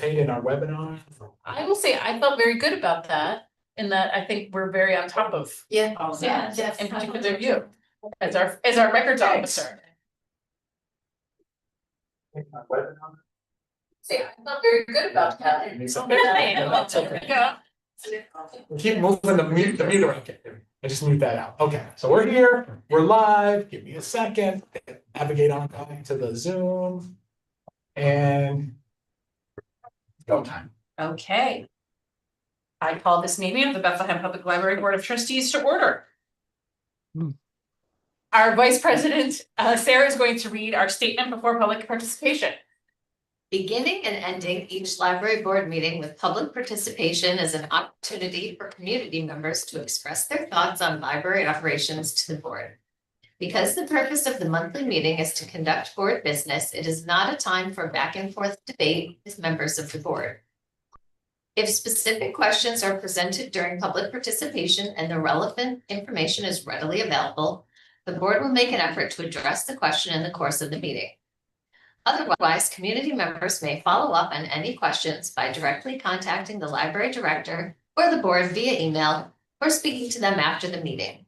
in our webinar? I will say I felt very good about that, in that I think we're very on top of all of that, in particular you, as our records officer. In our webinar? See, I felt very good about that. Keep moving the meter. Okay, I just mute that out. Okay, so we're here, we're live. Give me a second. Navigate on to the Zoom. And go time. Okay. I call this meeting of the Bethlehem Public Library Board of Trustees to order. Our Vice President, Sarah, is going to read our statement before public participation. Beginning and ending each library board meeting with public participation is an opportunity for community members to express their thoughts on library operations to the board. Because the purpose of the monthly meeting is to conduct board business, it is not a time for back and forth debate with members of the board. If specific questions are presented during public participation and the relevant information is readily available, the board will make an effort to address the question in the course of the meeting. Otherwise, community members may follow up on any questions by directly contacting the library director or the board via email or speaking to them after the meeting.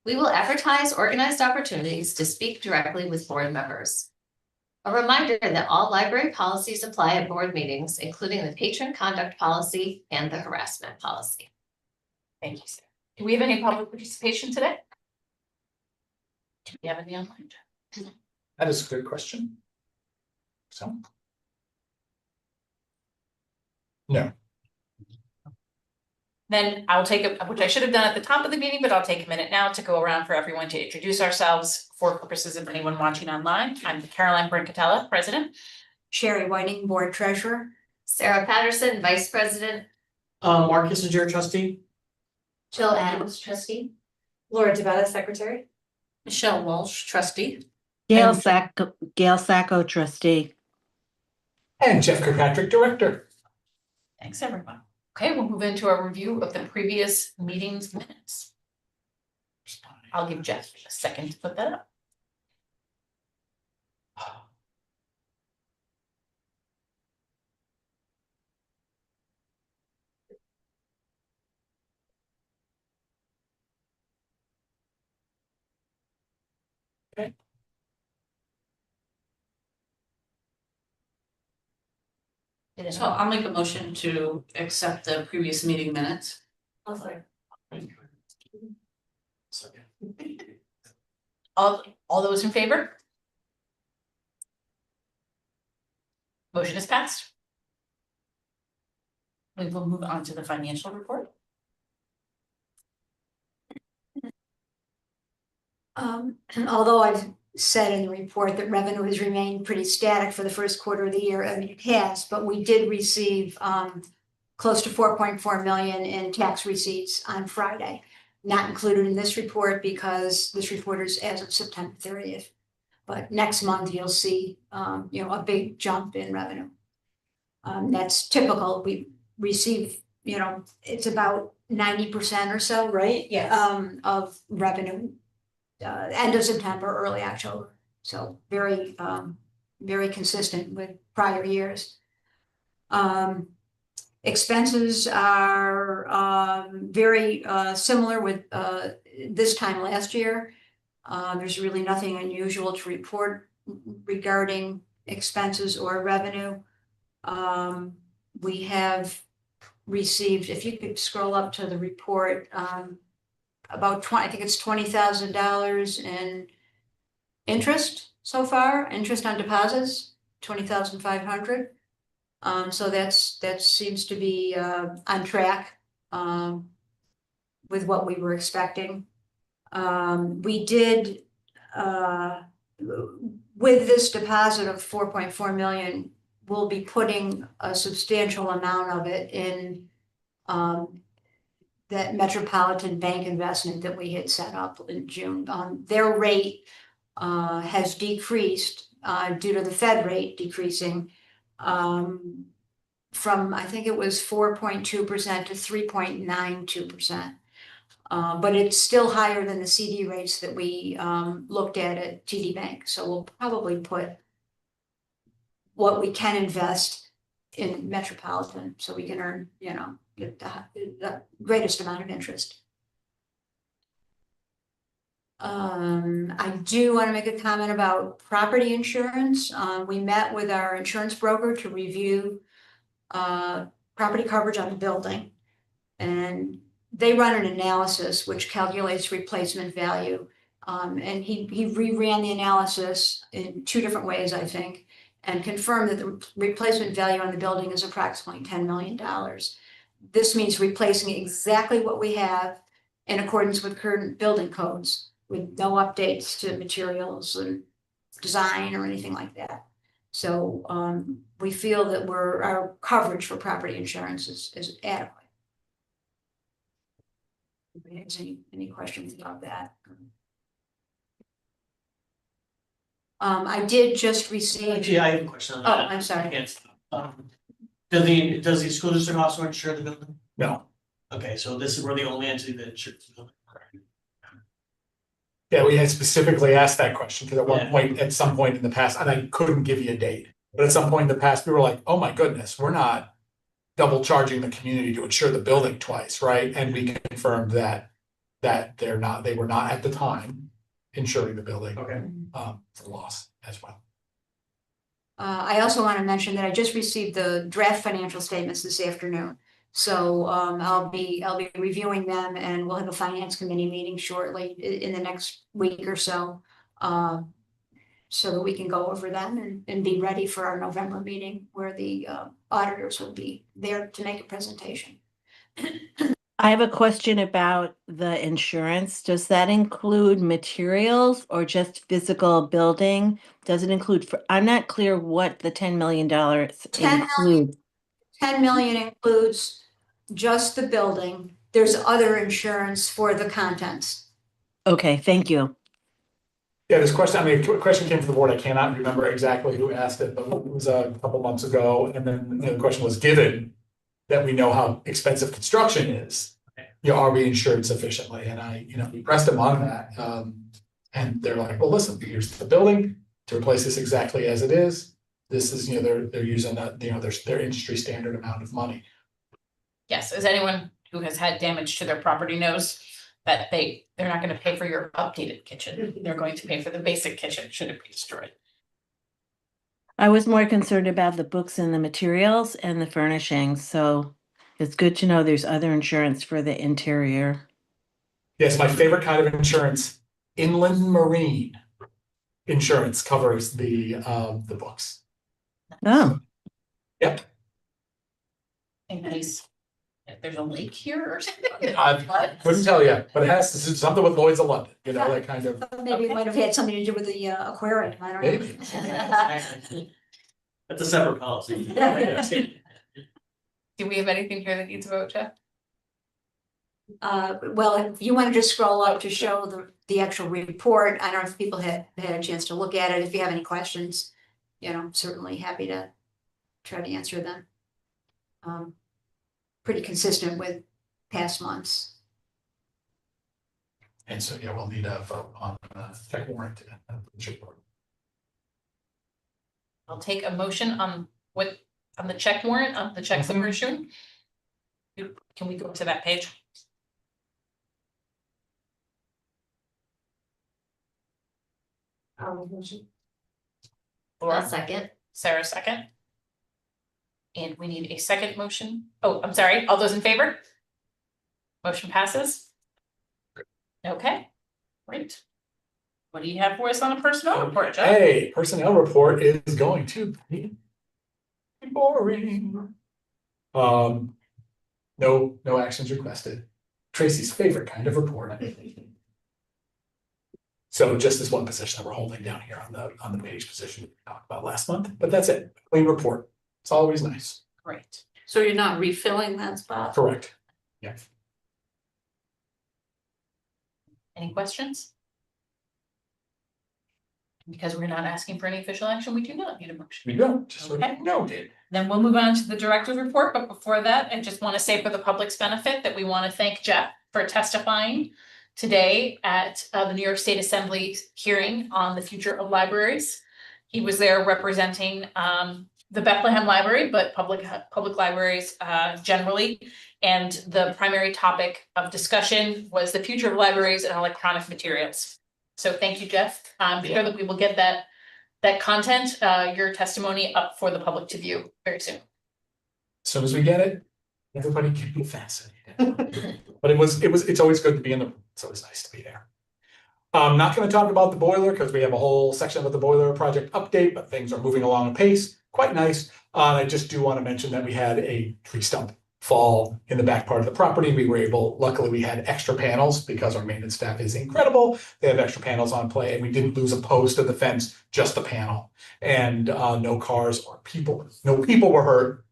We will advertise organized opportunities to speak directly with board members. A reminder that all library policies apply at board meetings, including the patron conduct policy and the harassment policy. Thank you, Sarah. Do we have any public participation today? Do we have any online? That is a good question. So. No. Then I'll take which I should have done at the top of the meeting, but I'll take a minute now to go around for everyone to introduce ourselves for purposes of anyone watching online. I'm Caroline Brincatella, President. Sherry Whiting, Board Treasurer. Sarah Patterson, Vice President. Mark Kissinger, Trustee. Jill Adams, Trustee. Laura DeVetta, Secretary. Michelle Walsh, Trustee. Gail Sacco, Trustee. And Jeff Kirkpatrick, Director. Thanks, everyone. Okay, we'll move into a review of the previous meeting's minutes. I'll give Jeff a second to put that up. Okay. So I'll make a motion to accept the previous meeting minutes. All those in favor? Motion is passed. We will move on to the financial report. Although I've said in the report that revenue has remained pretty static for the first quarter of the year, I mean, it has, but we did receive close to 4.4 million in tax receipts on Friday. Not included in this report because this report is as of September 30th. But next month you'll see a big jump in revenue. That's typical. We receive, it's about 90% or so, right? Yes. Of revenue. End of September, early October. So very consistent with prior years. Expenses are very similar with this time last year. There's really nothing unusual to report regarding expenses or revenue. We have received, if you could scroll up to the report, about I think it's $20,000 in interest so far, interest on deposits, 20,500. So that seems to be on track with what we were expecting. We did with this deposit of 4.4 million, we'll be putting a substantial amount of it in that Metropolitan Bank investment that we had set up in June. Their rate has decreased due to the Fed rate decreasing from, I think it was 4.2% to 3.92%. But it's still higher than the CD rates that we looked at TD Bank. So we'll probably put what we can invest in metropolitan, so we can earn, get the greatest amount of interest. I do want to make a comment about property insurance. We met with our insurance broker to review property coverage on the building. And they run an analysis which calculates replacement value. And he reran the analysis in 2 different ways, I think, and confirmed that the replacement value on the building is approximately $10 million. This means replacing exactly what we have in accordance with current building codes, with no updates to materials and design or anything like that. So we feel that our coverage for property insurance is adequate. Anybody has any questions about that? I did just receive. Actually, I have a question on Oh, that. I'm sorry. Yes. Does the school district also insure the building? No. Okay, so this is where the only entity that insures the building. Yeah, we had specifically asked that question because at one Yeah. point, at some point in the past, and I couldn't give you a date. But at some point in the past, we were like, oh my goodness, we're not double charging the community to insure the building twice, right? And we confirmed that they were not at the time insuring the building Okay. for loss as well. I also want to mention that I just received the draft financial statements this afternoon. So I'll be reviewing them, and we'll have a finance committee meeting shortly in the next week or so. So that we can go over them and be ready for our November meeting where the auditors will be there to make a presentation. I have a question about the insurance. Does that include materials or just physical building? Does it include, I'm not clear what the $10 million 10 includes. 10 million includes just the building. There's other insurance for the contents. Okay, thank you. Yeah, this question, a question came from the board. I cannot remember exactly who asked it, but it was a couple months ago. And then the question was, given that we know how expensive construction is, are we insured sufficiently? And we pressed them on that. And they're like, well, listen, here's the building to replace this exactly as it is. This is, they're using that, their industry standard amount of money. Yes, as anyone who has had damage to their property knows that they're not gonna pay for your updated kitchen. They're going to pay for the basic kitchen should it be destroyed. I was more concerned about the books and the materials and the furnishings, so it's good to know there's other insurance for the interior. Yes, my favorite kind of insurance, inland marine insurance, covers the books. Oh, Yep. And nice. If there's a lake here or something. I couldn't tell you, but it has to do something with Lloyd's of London, that kind of. Maybe it might have had something to do with the aquarium. I don't know. Maybe. That's a separate policy. Do we have anything here that needs a vote, Jeff? Well, if you want to just scroll up to show the actual report, I don't know if people had a chance to look at it. If you have any questions, certainly happy to try to answer them. Pretty consistent with past months. And so, we'll need a vote on the check warrant. I'll take a motion on the check warrant, on the checks that we're issuing. Can we go to that page? A second. Sarah, second. And we need a second motion. Oh, I'm sorry. All those in favor? Motion passes. Okay, great. What do you have for us on a personnel report, Jeff? Hey, personnel report is going to be boring. No actions requested. Tracy's favorite kind of report. So just this one position that we're holding down here on the page position we talked about last month, but that's it. Clean report. It's always nice. Great. So you're not refilling that spot? Correct. Yeah. Any questions? Because we're not asking for any official action, we do not need a motion. We don't, just Okay. noted. Then we'll move on to the director's report, but before that, I just want to say for the public's benefit that we want to thank Jeff for testifying today at the New York State Assembly hearing on the future of libraries. He was there representing the Bethlehem Library, but public libraries generally. And the primary topic of discussion was the future of libraries and electronic materials. So thank you, Jeff. I'm sure that we will get that content, your testimony up for the public to view very soon. As soon as we get it, everybody can be fascinated. But it's always good to be in the room. It's always nice to be there. I'm not going to talk about the boiler because we have a whole section of the boiler project update, but things are moving along apace. Quite nice. I just do want to mention that we had a tree stump fall in the back part of the property. Luckily we had extra panels because our maintenance staff is incredible. They have extra panels on play, and we didn't lose a post of the fence, just a panel. And no cars or people, no people were hurt,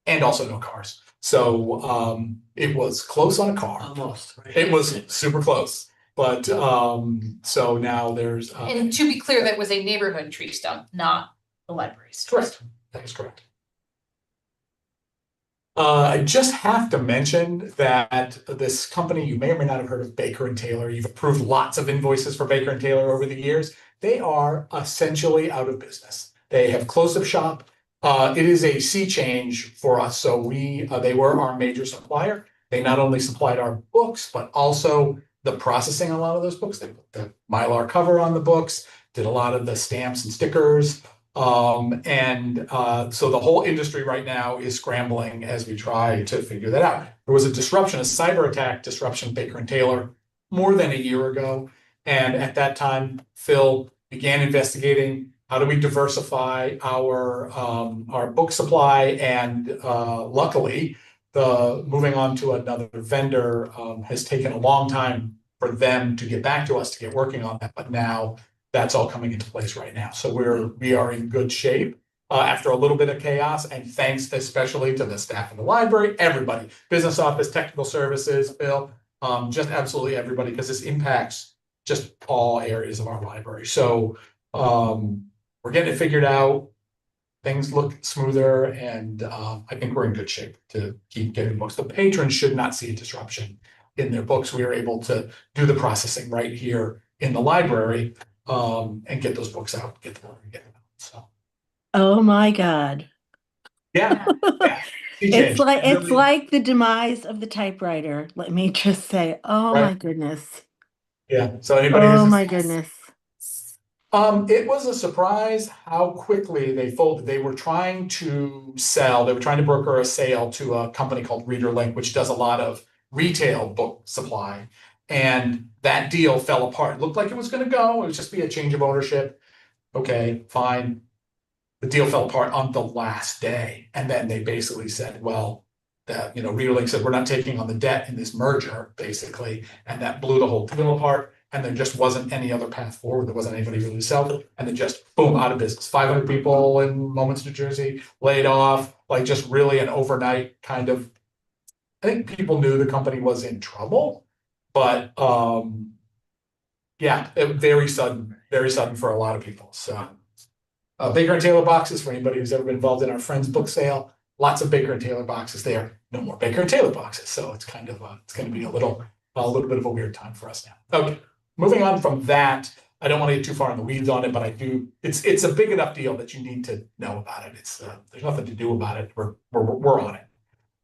and also no cars. So it was close on a car. Almost. Right? It was super close. But so now there's And to be clear, that was a neighborhood tree stump, not the library's. correct. That is correct. I just have to mention that this company, you may or may not have heard of Baker and Taylor. You've approved lots of invoices for Baker and Taylor over the years. They are essentially out of business. They have closed up shop. It is a sea change for us. So they were our major supplier. They not only supplied our books, but also the processing a lot of those books. They put the Mylar cover on the books, did a lot of the stamps and stickers. So the whole industry right now is scrambling as we try to figure that out. There was a disruption, a cyber attack disruption, Baker and Taylor, more than a year ago. And at that time, Phil began investigating how do we diversify our book supply. And luckily, moving on to another vendor has taken a long time for them to get back to us to get working on that. But now that's all coming into place right now. So we are in good shape after a little bit of chaos, and thanks especially to the staff of the library, everybody, business office, technical services, Phil, just absolutely everybody, because this impacts just all areas of our library. So we're getting it figured out. Things look smoother, and I think we're in good shape to keep getting books. The patrons should not see a disruption in their books. We are able to do the processing right here in the library. And get those books out, get them out. So, Oh my God. yeah. It's like the demise of the typewriter. Let me just say, oh my goodness. Yeah. So anybody Oh my goodness. It was a surprise how quickly they folded. They were trying to broker a sale to a company called ReaderLink, which does a lot of retail book supply. And that deal fell apart. It looked like it was going to go. It would just be a change of ownership. Okay, fine. The deal fell apart on the last day. And then they basically said, well, ReaderLink said, we're not taking on the debt in this merger, basically. And that blew the whole deal apart. And there just wasn't any other path forward. There wasn't anybody really to sell it. And then just boom, out of business. 500 people in Moments, New Jersey, laid off, like just really an overnight kind of, I think people knew the company was in trouble. But very sudden for a lot of people. So Baker and Taylor boxes for anybody who's ever been involved in our friend's book sale. Lots of Baker and Taylor boxes there. No more Baker and Taylor boxes. So it's kind of it's going to be a little bit of a weird time for us now. Okay, moving on from that. I don't want to get too far in the weeds on it, but I do. It's a big enough deal that you need to know about it. It's there's nothing to do about it. We're on it.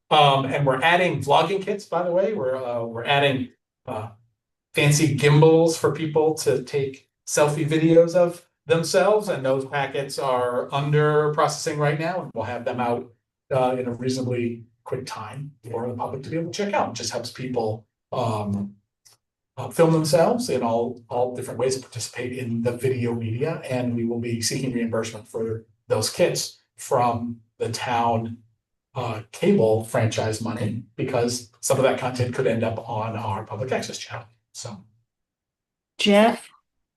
And we're adding vlogging kits. By the way, we're adding fancy gimbals for people to take selfie videos of themselves, and those packets are under processing right now, and we'll have them out in a reasonably quick time for the public to be able to check out. It just helps people film themselves in all different ways and participate in the video media, and we will be seeking reimbursement for those kits from the town cable franchise money, because some of that content could end up on our public access channel. So, Jeff,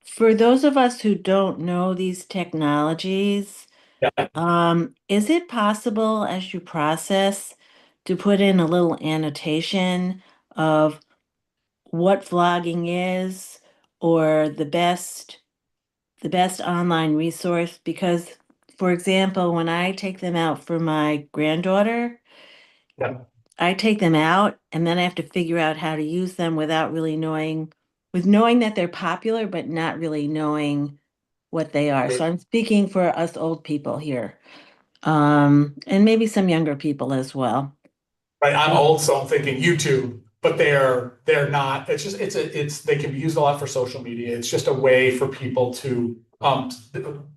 for those of us who don't know these technologies, is it possible as you process to put in a little annotation of what vlogging is, or the best online resource? Because, for example, when I take them out for my granddaughter, I take them out and then I have to figure out how to use them without really knowing that they're popular, but not really knowing what they are. So I'm speaking for us old people here. And maybe some younger people as well. Right, I'm old, so I'm thinking YouTube, but they're not, they can be used a lot for social media. It's just a way for people to,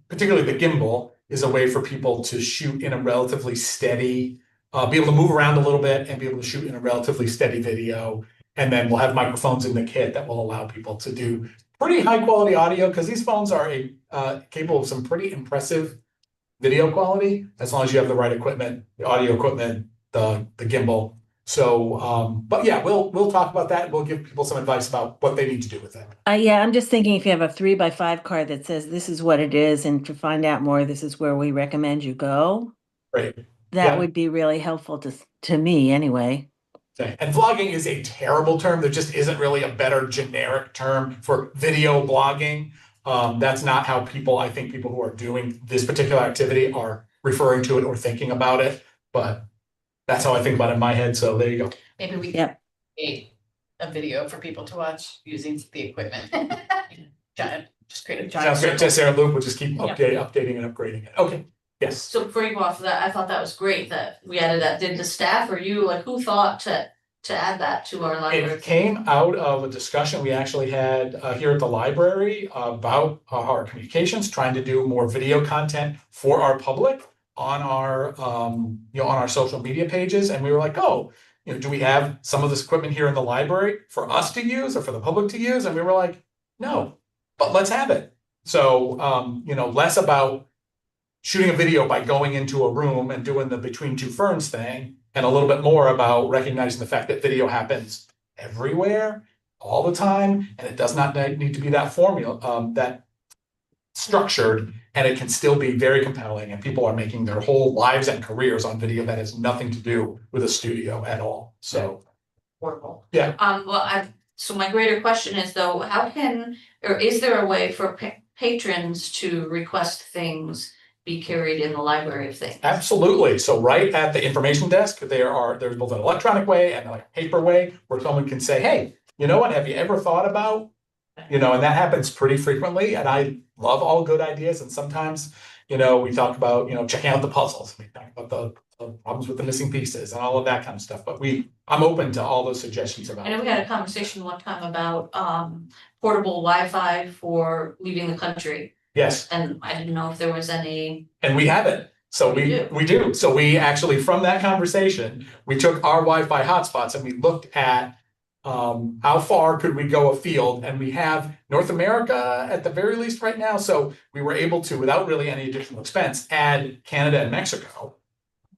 particularly the gimbal is a way for people to shoot in a relatively steady, be able to move around a little bit and be able to shoot in a relatively steady video. And then we'll have microphones in the kit that will allow people to do pretty high quality audio, because these phones are capable of some pretty impressive video quality, as long as you have the right equipment, the audio equipment, the gimbal. So, but yeah, we'll talk about that. We'll give people some advice about what they need to do with it. Yeah, I'm just thinking if you have a 3x5 card that says this is what it is, and to find out more, this is where we recommend you go. Right. That Yeah. would be really helpful to me anyway. Okay. And vlogging is a terrible term. There just isn't really a better generic term for video blogging. That's not how I think people who are doing this particular activity are referring to it or thinking about it, but that's how I think about it in my head. So there you go. Maybe we Yep. can create a video for people to watch using the equipment. Just create a giant Sounds good. circle. Just Sarah Luke will just keep Yeah. updating and upgrading it. Okay. Yes. So before you go off of that, I thought that was great that we added that. Did the staff or you, like, who thought to add that to our library? It came out of a discussion we actually had here at the library about our communications, trying to do more video content for our public on our on our social media pages. And we were like, oh, do we have some of this equipment here in the library for us to use or for the public to use? And we were like, no, but let's have it. So less about shooting a video by going into a room and doing the between two ferns thing, and a little bit more about recognizing the fact that video happens everywhere, all the time, and it does not need to be that formula, that structured, and it can still be very compelling, and people are making their whole lives and careers on video that has nothing to do with a studio at all. So, Horrible. yeah. So my greater question is though, how can, or is there a way for patrons to request things be carried in the library of things? Absolutely. So right at the information desk, there's both an electronic way and a paper way where someone can say, hey, you know what, have you ever thought about, and that happens pretty frequently. And I love all good ideas. And sometimes, we talk about, checking out the puzzles. We talk about the problems with the missing pieces and all of that kind of stuff. But I'm open to all those suggestions about I know it. we had a conversation one time about portable Wi-Fi for leaving the country. Yes. And I didn't know if there was any. And we have it. So we do. So we actually, from that conversation, we took our Wi-Fi hotspots and we looked at how far could we go afield, and we have North America at the very least right now. So we were able to, without really any additional expense, add Canada and Mexico.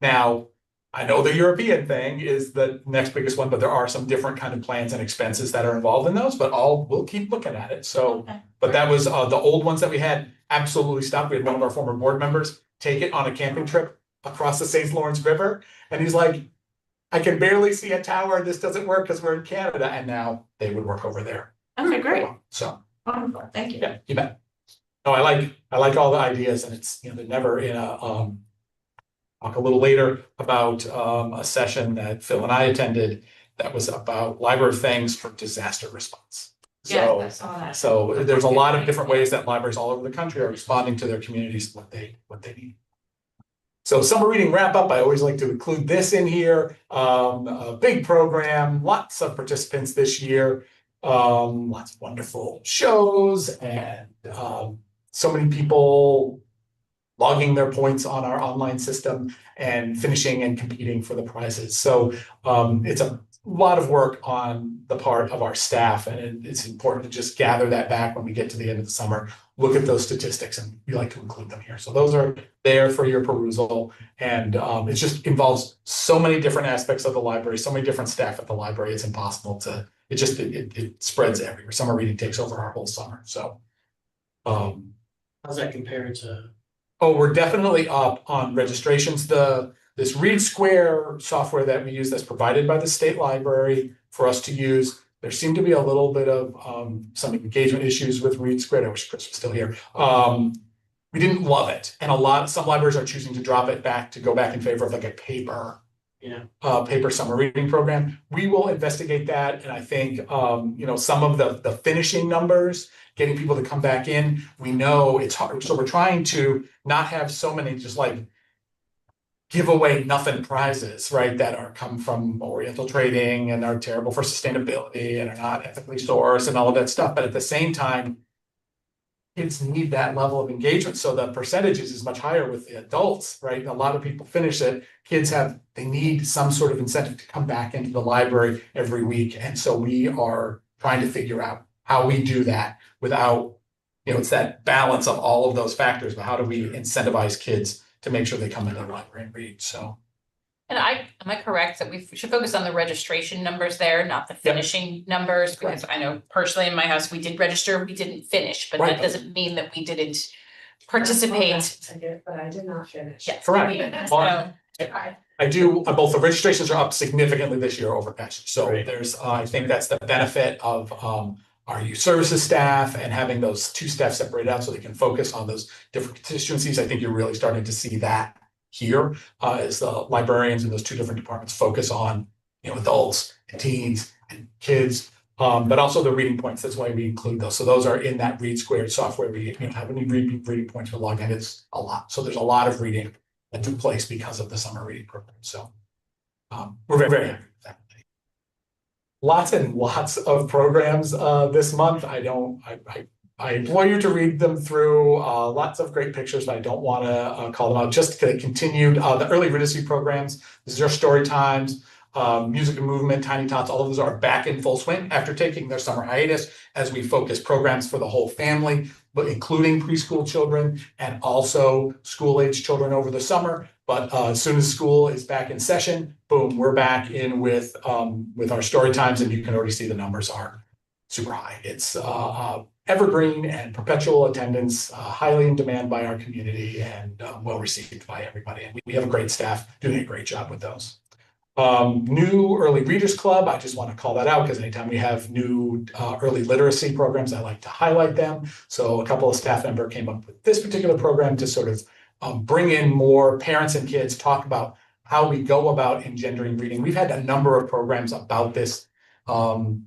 Now, I know the European thing is the next biggest one, but there are some different kind of plans and expenses that are involved in those, but we'll keep looking at it. So, Okay. but that was the old ones that we had absolutely stopped. We had one of our former board members take it on a camping trip across the St. Lawrence River. And he's like, I can barely see a tower. This doesn't work because we're in Canada. And now they would work over there. Okay, great. So, Wonderful. Thank you. yeah, you bet. No, I like all the ideas, and it's, they're never in a, talk a little later about a session that Phil and I attended that was about library of things for disaster response. Yeah, So, I saw that. so there's a lot of different ways that libraries all over the country are responding to their communities, what they need. So summer reading wrap up, I always like to include this in here. A big program, lots of participants this year, lots of wonderful shows, and so many people logging their points on our online system and finishing and competing for the prizes. So it's a lot of work on the part of our staff, and it's important to just gather that back when we get to the end of the summer, look at those statistics, and we like to include them here. So those are there for your perusal, and it just involves so many different aspects of the library, so many different staff at the library. It's impossible to, it spreads everywhere. Summer reading takes over our whole summer. So How's that compared to? oh, we're definitely up on registrations. This Read Square software that we use that's provided by the state library for us to use. There seemed to be a little bit of some engagement issues with Read Square. I wish Chris was still here. We didn't love it. And some libraries are choosing to drop it back to go back in favor of like a paper summer reading program. We will investigate that. And I think, some of the finishing numbers, getting people to come back in, we know it's hard. So we're trying to not have so many just like give away nothing prizes, right, that are come from Oriental trading and are terrible for sustainability and are not ethically sourced and all of that stuff. But at the same time, kids need that level of engagement. So the percentages is much higher with the adults, right? A lot of people finish it. Kids they need some sort of incentive to come back into the library every week. And so we are trying to figure out how we do that without, it's that balance of all of those factors, but how do we incentivize kids to make sure they come into the library and read? So. And am I correct that we should focus on the registration numbers there, not the finishing numbers? Because I know personally in my house, we did register, we didn't finish, but that doesn't mean that we didn't participate. I did, but I did not finish. Yes. Correct. So, I do, both the registrations are up significantly this year over last year. So there's, I think that's the benefit of our youth services staff and having those two staff separated out so they can focus on those different constituencies. I think you're really starting to see that here as the librarians in those two different departments focus on, adults and teens and kids, but also the reading points. That's why we include those. So those are in that Read Squared software. We have any reading points for login. It's a lot. So there's a lot of reading that took place because of the summer reading program. So we're very, very happy with that. Lots and lots of programs this month. I implore you to read them through. Lots of great pictures, but I don't want to call them out. Just continued the early literacy programs. This is our story times, music and movement, tiny tots. All of those are back in full swing after taking their summer hiatus as we focus programs for the whole family, but including preschool children and also school-age children over the summer. But as soon as school is back in session, boom, we're back in with our story times, and you can already see the numbers are super high. It's evergreen and perpetual attendance, highly in demand by our community and well received by everybody. And we have a great staff doing a great job with those. New Early Readers Club, I just want to call that out because anytime we have new early literacy programs, I like to highlight them. So a couple of staff members came up with this particular program to sort of bring in more parents and kids, talk about how we go about engendering reading. We've had a number of programs about this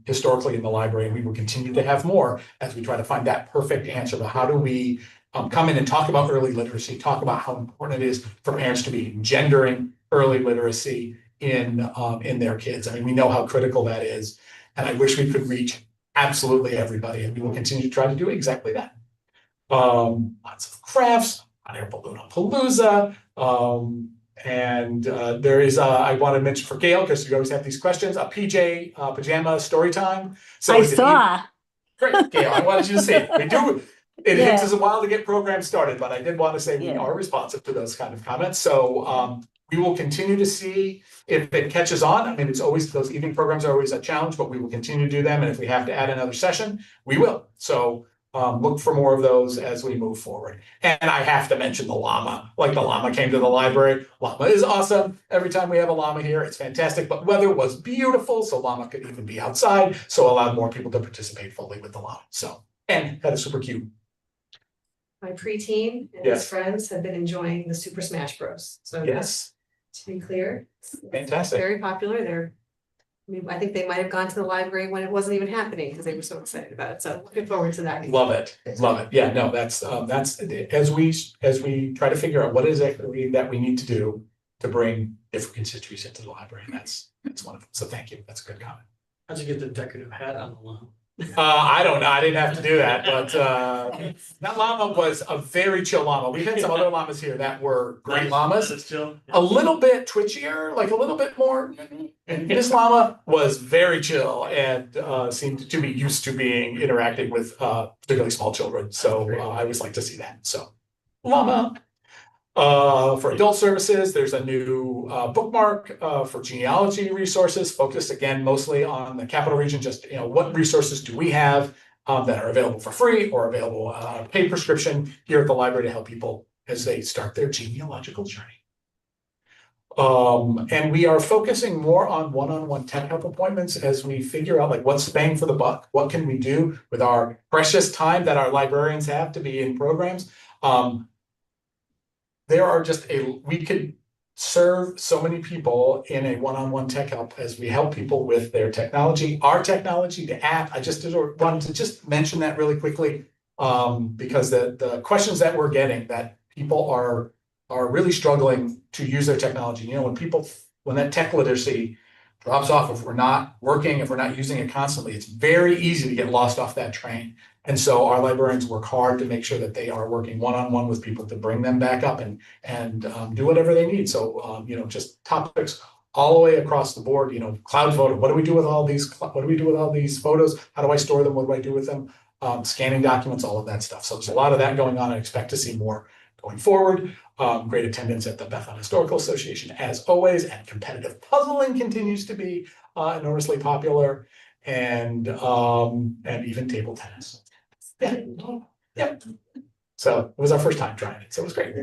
historically in the library, and we will continue to have more as we try to find that perfect answer. But how do we come in and talk about early literacy, talk about how important it is for parents to be engendering early literacy in their kids. I mean, we know how critical that is, and I wish we could reach absolutely everybody, and we will continue to try to do exactly that. Lots of crafts, hot air balloon on Palooza, and there is I want to mention for Gail, because you always have these questions, a pajama story time. So I saw. Great, Gail, I wanted you to see it. We do. It takes us a while to get programs started, but I did want to say we are responsive to those kind of comments. So we will continue to see if it catches on. I mean, it's always, those evening programs are always a challenge, but we will continue to do them. And if we have to add another session, we will. So look for more of those as we move forward. And I have to mention the llama. Like, the llama came to the library. Llama is awesome. Every time we have a llama here, it's fantastic. But weather was beautiful, so llama could even be outside. So allowed more people to participate fully with the llama. So, and had a super cute. My preteen and his friends have been enjoying the Super Smash Bros. So Yes. to be clear, it's Fantastic. very popular. I think they might have gone to the library when it wasn't even happening because they were so excited about it. So looking forward to that. Love it. Love it. Yeah, no, that's as we try to figure out what is it that we need to do to bring different constituencies into the library. And that's one of them. So thank you. That's a good comment. How'd you get the decorative hat on the lawn? I don't know. I didn't have to do that, but that llama was a very chill llama. We've had some other llamas here that were great llamas. That's chill. A little bit twitchier, like a little bit more. And this llama was very chill and seemed to be used to interacting with particularly small children. So I always like to see that. So llama. For adult services, there's a new bookmark for genealogy resources, focused again mostly on the capital region. Just, what resources do we have that are available for free or available paid prescription here at the library to help people as they start their genealogical journey. And we are focusing more on one-on-one tech help appointments as we figure out, like, what's the bang for the buck? What can we do with our precious time that our librarians have to be in programs? There are we could serve so many people in a one-on-one tech help as we help people with their technology, our technology, the app. I just wanted to just mention that really quickly because the questions that we're getting, that people are are really struggling to use their technology. You know, when that tech literacy drops off, if we're not working, if we're not using it constantly, it's very easy to get lost off that train. And so our librarians work hard to make sure that they are working one-on-one with people to bring them back up and do whatever they need. So, you know, just topics all the way across the board, you know, cloud photo, what do we do with all these photos? How do I store them? What do I do with them? Scanning documents, all of that stuff. So there's a lot of that going on. I expect to see more going forward. Great attendance at the Bethlehem Historical Association as always, and competitive puzzling continues to be enormously popular, and even table tennis. Yeah. Yep. So it was our first time trying it, so it was great.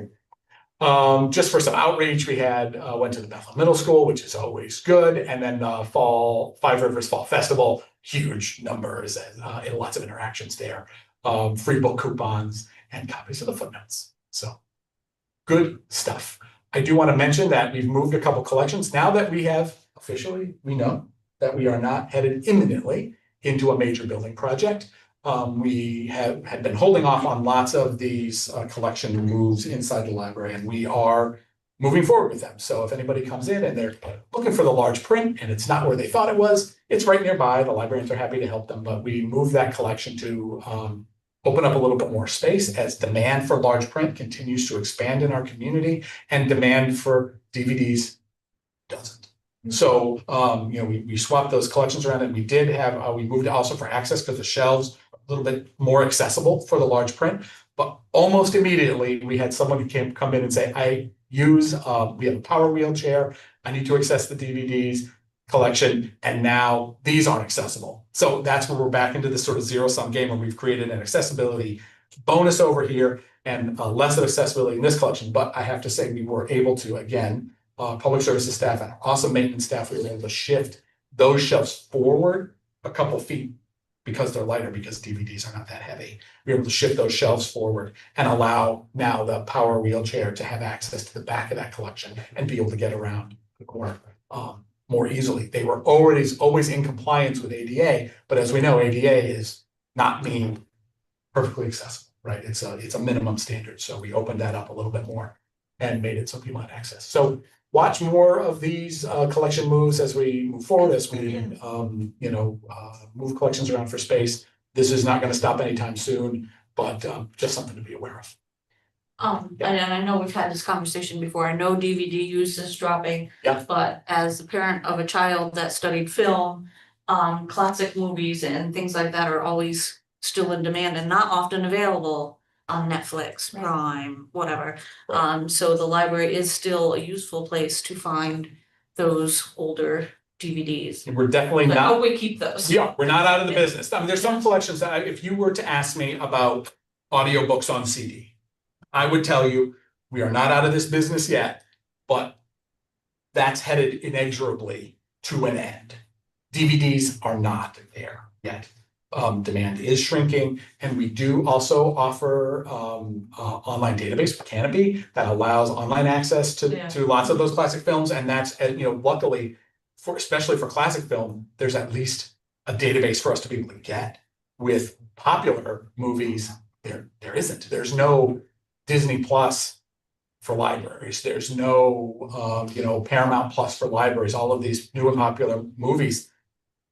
Just for some outreach, we went to the Bethlehem Middle School, which is always good, and then Five Rivers Fall Festival, huge numbers and lots of interactions there. Free book coupons and copies of the footnotes. So good stuff. I do want to mention that we've moved a couple collections now that we have officially, we know that we are not headed imminently into a major building project. We had been holding off on lots of these collection moves inside the library, and we are moving forward with them. So if anybody comes in and they're looking for the large print and it's not where they thought it was, it's right nearby. The librarians are happy to help them, but we moved that collection to open up a little bit more space as demand for large print continues to expand in our community and demand for DVDs doesn't. So, you know, we swapped those collections around, and we did have, we moved it also for access because the shelves are a little bit more accessible for the large print. But almost immediately we had someone who come in and say, we have a power wheelchair. I need to access the DVDs collection, and now these aren't accessible. So that's where we're back into this sort of zero-sum game where we've created an accessibility bonus over here and less of accessibility in this collection. But I have to say, we were able to, again, public services staff and awesome maintenance staff, we were able to shift those shelves forward a couple feet because they're lighter, because DVDs are not that heavy. We were able to shift those shelves forward and allow now the power wheelchair to have access to the back of that collection and be able to get around the corner more easily. They were always in compliance with ADA, but as we know, ADA is not being perfectly accessible, right? It's a minimum standard. So we opened that up a little bit more and made it so people had access. So watch more of these collection moves as we move forward, as we move collections around for space. This is not going to stop anytime soon, but just something to be aware of. And I know we've had this conversation before. I know DVD use is dropping. Yeah. But as a parent of a child that studied film, classic movies and things like that are always still in demand and not often available on Netflix, Prime, whatever. So the library is still a useful place to find those older DVDs. And we're definitely But I not. hope we keep those. Yeah, we're not out of the business. I mean, there's some collections that if you were to ask me about audiobooks on CD, I would tell you we are not out of this business yet, but that's headed inexorably to an end. DVDs are not there yet. Demand is shrinking, and we do also offer online database with Canopy that allows online access to lots of those classic films, and that's luckily especially for classic film, there's at least a database for us to be able to get. With popular movies, there isn't. There's no Disney Plus for libraries. There's no Paramount Plus for libraries. All of these new and popular movies,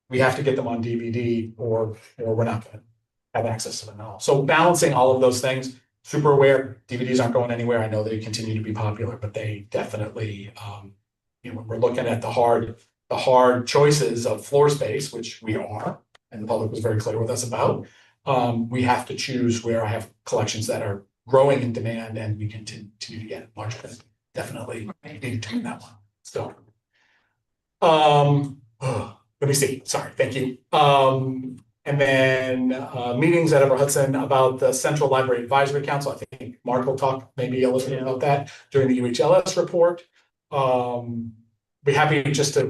we have to get them on DVD or we're not going to have access to them at all. So balancing all of those things, super aware, DVDs aren't going anywhere. I know they continue to be popular, but they definitely, when we're looking at the hard choices of floor space, which we are, and the public was very clear with us about, we have to choose where I have collections that are growing in demand and we continue to get large print. Definitely need to turn that one. So, let me see. Sorry, thank you. And then meetings at Upper Hudson about the Central Library Advisory Council. I think Mark will talk maybe a little bit about that during the UHLS report. Be happy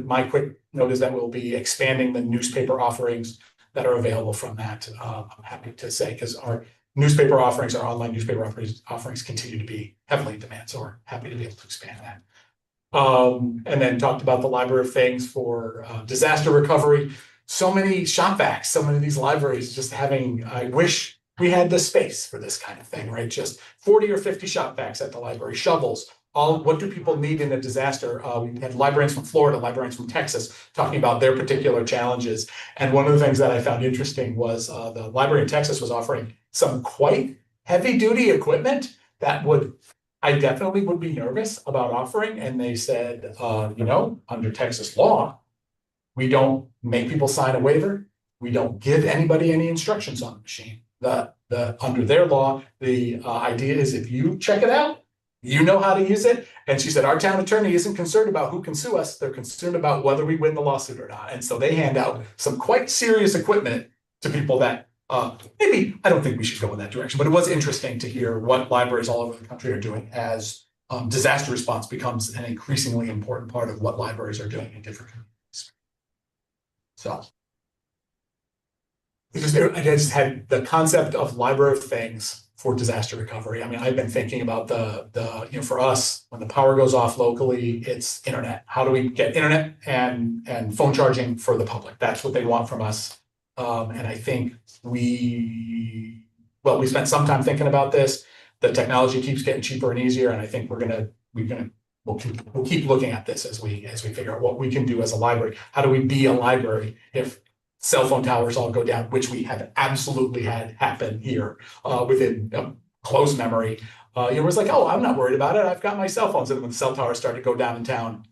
my quick note is that we'll be expanding the newspaper offerings that are available from that. I'm happy to say, because our newspaper offerings, our online newspaper offerings continue to be heavily in demand. So we're happy to be able to expand that. And then talked about the Library of Things for disaster recovery. So many shop vacs, so many of these libraries just having, I wish we had the space for this kind of thing, right? Just 40 or 50 shop vacs at the library, shovels. What do people need in a disaster? We had librarians from Florida, librarians from Texas, talking about their particular challenges. And one of the things that I found interesting was the library in Texas was offering some quite heavy duty equipment that I definitely would be nervous about offering. And they said, under Texas law, we don't make people sign a waiver. We don't give anybody any instructions on the machine. Under their law, the idea is if you check it out, you know how to use it. And she said, our town attorney isn't concerned about who can sue us. They're concerned about whether we win the lawsuit or not. And so they hand out some quite serious equipment to people that maybe, I don't think we should go in that direction, but it was interesting to hear what libraries all over the country are doing as disaster response becomes an increasingly important part of what libraries are doing in different communities. So. I just had the concept of library of things for disaster recovery. I mean, I've been thinking about for us, when the power goes off locally, it's internet. How do we get internet and phone charging for the public? That's what they want from us. And I think we spent some time thinking about this. The technology keeps getting cheaper and easier. And I think we'll keep looking at this as we figure out what we can do as a library. How do we be a library if cell phone towers all go down, which we have absolutely had happen here within close memory. It was like, oh, I'm not worried about it. I've got my cell phones. And when the cell towers started to go down in town,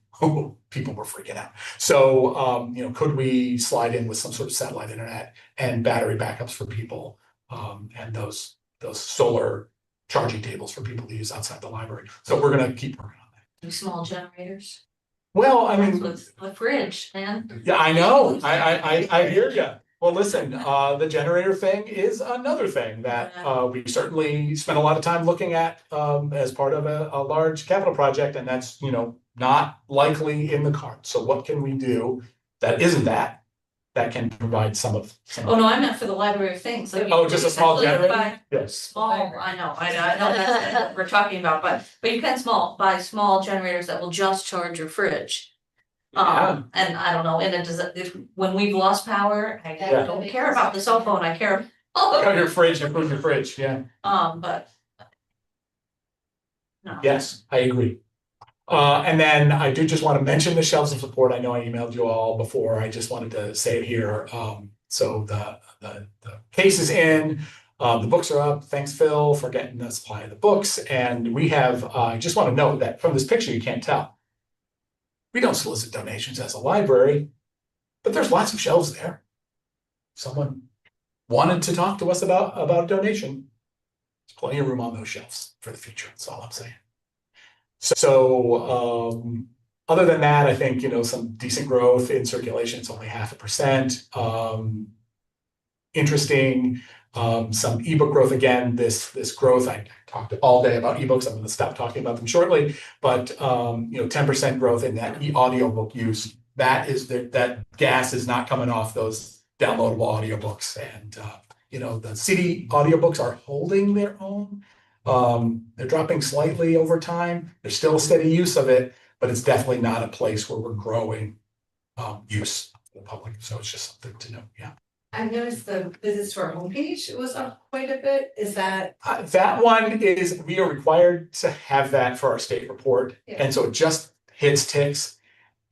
people were freaking out. So, could we slide in with some sort of satellite internet and battery backups for people and those solar charging tables for people to use outside the library? So we're going to keep working on that. Do small generators. Well, I mean, With the fridge, man. yeah, I know. I hear you. Well, listen, the generator thing is another thing that we certainly spent a lot of time looking at as part of a large capital project, and that's not likely in the cards. So what can we do that isn't that can provide some of Oh, no, I meant for the library of things. Like, Oh, just a small essentially generator? buy Yes. Small, I know that's what we're talking about, but you can buy small generators that will just charge your fridge. Yeah. And I don't know, when we've lost power, I Yeah. don't care about the cell phone, I care. Cut your fridge, improve your fridge, yeah. But. No. Yes, I agree. And then I do just want to mention the shelves of support. I know I emailed you all before. I just wanted to say it here. So the case is in, the books are up. Thanks, Phil, for getting the supply of the books. And we have, I just want to note that from this picture, you can't tell. We don't solicit donations as a library, but there's lots of shelves there. Someone wanted to talk to us about a donation. There's plenty of room on those shelves for the future. That's all I'm saying. So other than that, I think, some decent growth in circulation. It's only 0.5%. Interesting. Some ebook growth again. This growth, I talked all day about ebooks. I'm going to stop talking about them shortly. But 10% growth in that audiobook use. That gas is not coming off those downloadable audiobooks. And the CD audiobooks are holding their own. They're dropping slightly over time. There's still a steady use of it, but it's definitely not a place where we're growing use for the public. So it's just something to know. Yeah. I noticed the visits to our homepage was up quite a bit. Is that? That one is, we are required to have that for our state report. Yeah. And so it just hits ticks.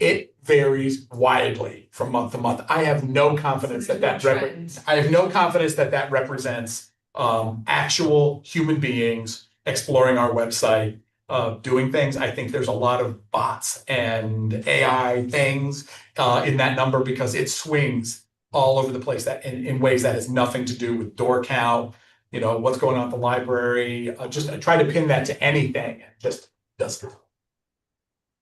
It varies widely from month to month. I have no confidence that represents actual human beings exploring our website, doing things. I think there's a lot of bots and AI things in that number because it swings all over the place that in ways that has nothing to do with door count, what's going on at the library. Just try to pin that to anything. It just doesn't.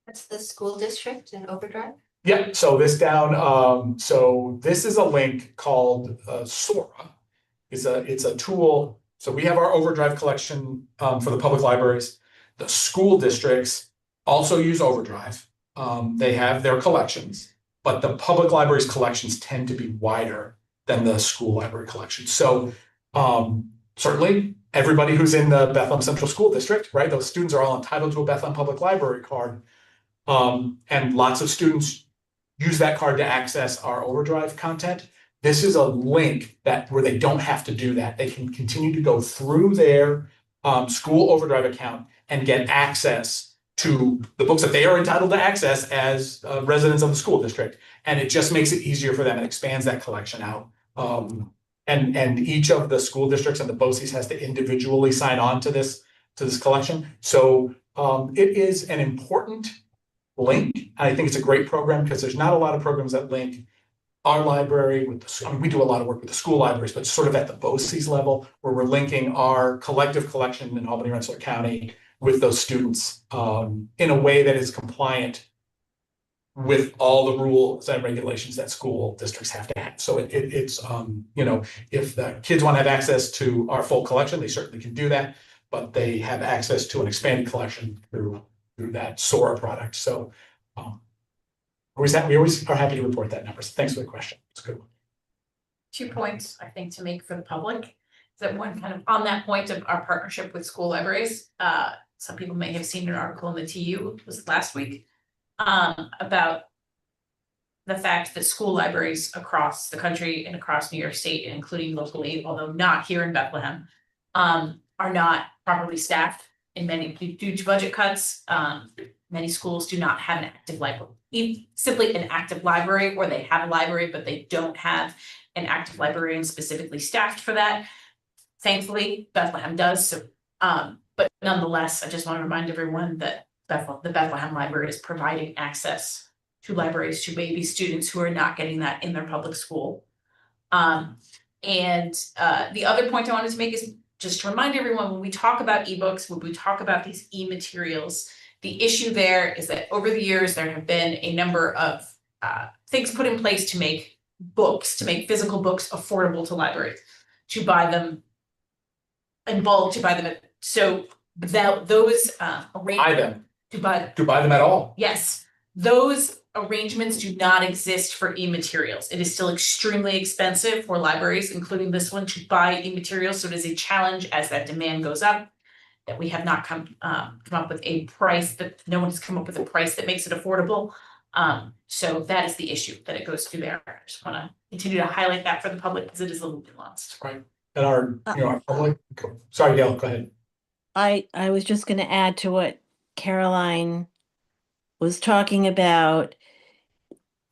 That's the school district in Overdrive? Yeah, so this down, so this is a link called Sora. It's a tool. So we have our Overdrive collection for the public libraries. The school districts also use Overdrive. They have their collections, but the public libraries collections tend to be wider than the school library collections. So certainly everybody who's in the Bethlehem Central School District, right? Those students are all entitled to a Bethlehem Public Library card. And lots of students use that card to access our Overdrive content. This is a link where they don't have to do that. They can continue to go through their school overdrive account and get access to the books that they are entitled to access as residents of the school district. And it just makes it easier for them and expands that collection out. And each of the school districts and the BOCES has to individually sign on to this collection. So it is an important link. I think it's a great program because there's not a lot of programs that link our library with the, I mean, we do a lot of work with the school libraries, but sort of at the BOCES level where we're linking our collective collection in Albany, Rensselaer County with those students in a way that is compliant with all the rules and regulations that school districts have to have. So it's you know, if the kids want to have access to our full collection, they certainly can do that, but they have access to an expanded collection through that SORA product. So we always are happy to report that number. So thanks for the question. It's a good one. 2 points, I think, to make for the public. Is that one kind of on that point of our partnership with school libraries? Some people may have seen an article in the TU, was last week, about the fact that school libraries across the country and across New York State, including locally, although not here in Bethlehem, are not properly staffed in many due to budget cuts. Many schools do not have an active library, simply an active library, or they have a library, but they don't have an active librarian specifically staffed for that. Thankfully, Bethlehem does. So, but nonetheless, I just want to remind everyone that the Bethlehem Library is providing access to libraries to baby students who are not getting that in their public school. And the other point I wanted to make is just to remind everyone, when we talk about ebooks, when we talk about these e-materials, the issue there is that over the years, there have been a number of things put in place to make physical books affordable to libraries, to buy them in bulk, to buy them at, so that those to buy them at all. Yes, those arrangements do not exist for e-materials. It is still extremely expensive for libraries, including this one, to buy e-materials. So it is a challenge as that demand goes up, that we have not come up with a price, that no one has come up with a price that makes it affordable. So that is the issue that it goes through there. I just want to continue to highlight that for the public because it is a little nuanced. Right. And our public, sorry, Gail, go ahead. I was just going to add to what Caroline was talking about.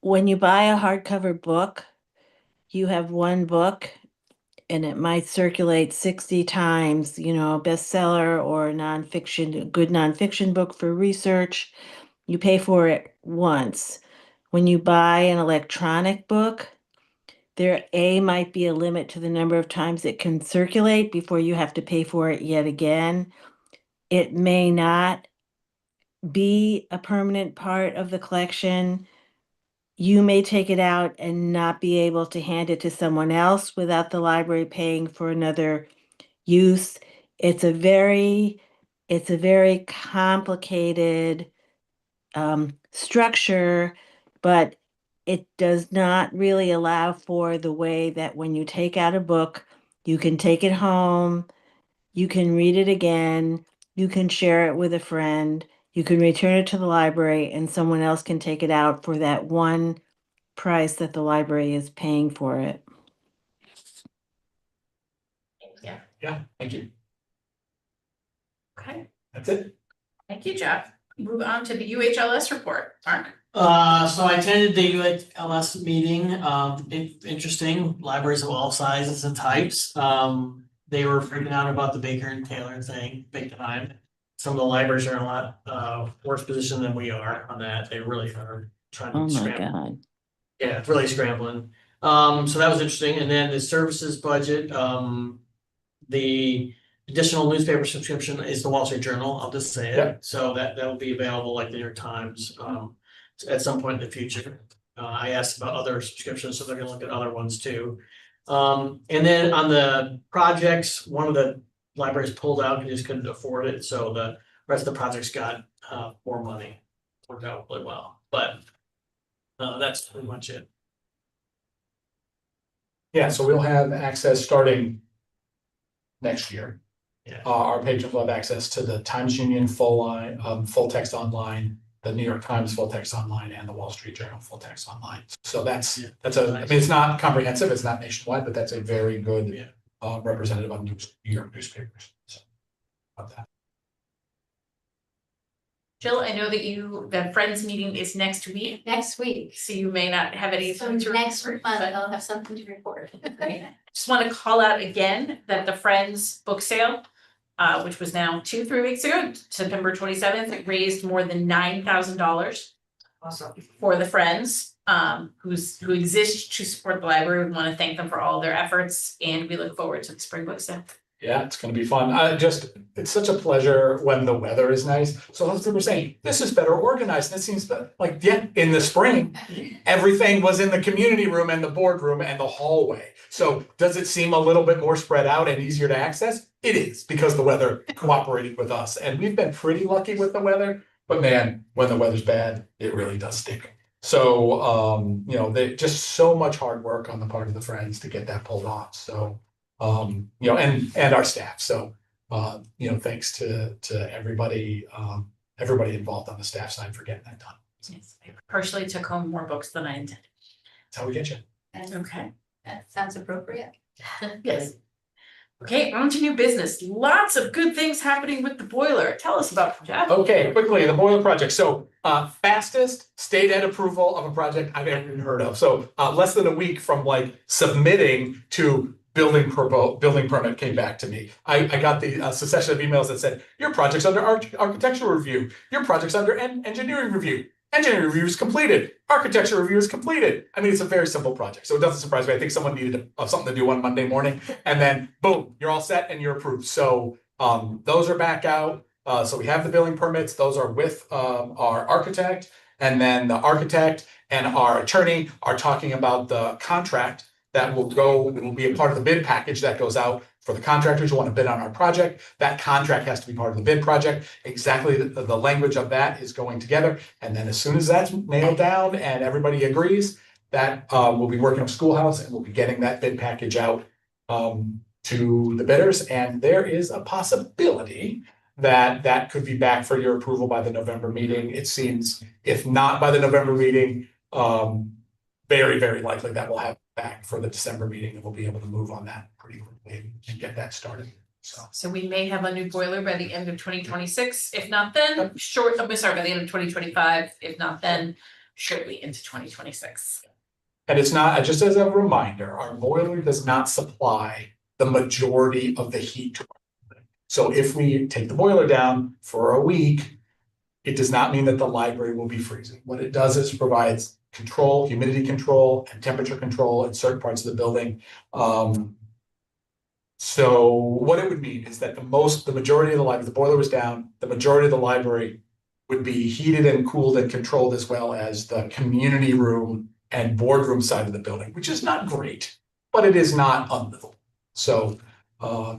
When you buy a hardcover book, you have one book and it might circulate 60 times, you know, bestseller or nonfiction, a good nonfiction book for research. You pay for it once. When you buy an electronic book, there might be a limit to the number of times it can circulate before you have to pay for it yet again. It may not be a permanent part of the collection. You may take it out and not be able to hand it to someone else without the library paying for another use. It's a very complicated structure, but it does not really allow for the way that when you take out a book, you can take it home, you can read it again, you can share it with a friend, you can return it to the library, and someone else can take it out for that one price that the library is paying for it. Yeah. Yeah, thank you. Okay. That's it. Thank you, Jeff. Move on to the UHLS report. Mark. So I attended the UHLS meeting, interesting, libraries of all sizes and types. They were freaking out about the Baker and Taylor thing, big time. Some of the libraries are in a lot worse position than we are on that. They really are trying to scramble. God. Yeah, it's really scrambling. So that was interesting. And then the services budget, the additional newspaper subscription is the Wall Street Journal. I'll just say it. Yep. So that will be available like the New York Times at some point in the future. I asked about other subscriptions, so they're gonna look at other ones too. And then on the projects, one of the libraries pulled out and just couldn't afford it. So the rest of the projects got more money. Worked out really well. But that's pretty much it. Yeah, so we'll have access starting next year. Yeah. Our patrons will have access to the Times Union full text online the New York Times full text online and the Wall Street Journal full text online. So that's Yeah. I mean, it's not comprehensive, it's not nationwide, but that's a very good Yeah. representative of New York newspapers. So about that. Jill, I know that the Friends meeting is next week, Next week. so you may not have any. So next month, I'll have something to report. Just want to call out again that the Friends book sale, which was now 2-3 weeks ago, September 27th, raised more than $9,000 Awesome. for the Friends, who exist to support the library. We want to thank them for all their efforts, and we look forward to the spring book sale. Yeah, it's gonna be fun. It's such a pleasure when the weather is nice. So lots of people are saying, this is better organized. And it seems like, yeah, in the spring, everything was in the community room and the boardroom and the hallway. So does it seem a little bit more spread out and easier to access? It is, because the weather cooperated with us. And we've been pretty lucky with the weather, but man, when the weather's bad, it really does stink. So, you know, they just so much hard work on the part of the Friends to get that pulled off. So, you know, and our staff. So, you know, thanks to everybody, everybody involved on the staff side for getting that done. Yes, I personally took home more books than I intended. That's how we get you. Okay. That sounds appropriate. Yes. Okay, on to new business. Lots of good things happening with the boiler. Tell us about it, Jeff. Okay, quickly, the boiler project. So, fastest state ed approval of a project I've ever even heard of. So, less than a week from like submitting to building permit came back to me. I got the succession of emails that said, your project's under architectural review. Your project's under engineering review. Engineering review is completed. Architecture review is completed. I mean, it's a very simple project, so it doesn't surprise me. I think someone needed something to do on Monday morning, and then boom, you're all set and you're approved. So those are back out. So we have the building permits. Those are with our architect, and then the architect and our attorney are talking about the contract that will be a part of the bid package that goes out for the contractors who want to bid on our project. That contract has to be part of the bid project. Exactly the language of that is going together. And then as soon as that's nailed down and everybody agrees, that we'll be working with Schoolhouse and we'll be getting that bid package out to the bidders. And there is a possibility that could be back for your approval by the November meeting. It seems, if not by the November meeting, very, very likely that we'll have back for the December meeting, and we'll be able to move on that pretty quickly and get that started. So we may have a new boiler by the end of 2026. If not then, by the end of 2025. If not then, shortly into 2026. And it's not, just as a reminder, our boiler does not supply the majority of the heat to our building. So if we take the boiler down for a week, it does not mean that the library will be freezing. What it does is provides control, humidity control, and temperature control in certain parts of the building. So what it would mean is that the majority of the library, the boiler was down, the majority of the library would be heated and cooled and controlled, as well as the community room and boardroom side of the building, which is not great, but it is not unlivable. So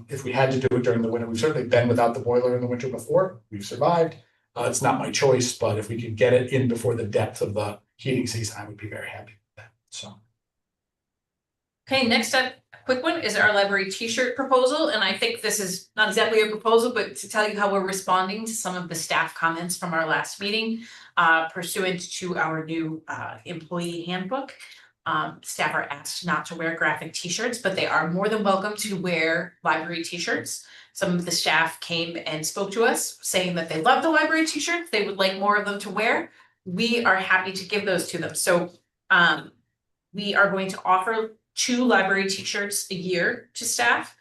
if we had to do it during the winter, we've certainly been without the boiler in the winter before, we've survived. It's not my choice, but if we could get it in before the depth of the heating season, I would be very happy with that. So. Okay, next up, a quick one is our library t-shirt proposal. And I think this is not exactly a proposal, but to tell you how we're responding to some of the staff comments from our last meeting, pursuant to our new employee handbook. Staff are asked not to wear graphic t-shirts, but they are more than welcome to wear library t-shirts. Some of the staff came and spoke to us saying that they love the library t-shirts. They would like more of them to wear. We are happy to give those to them. So we are going to offer 2 library t-shirts a year to staff.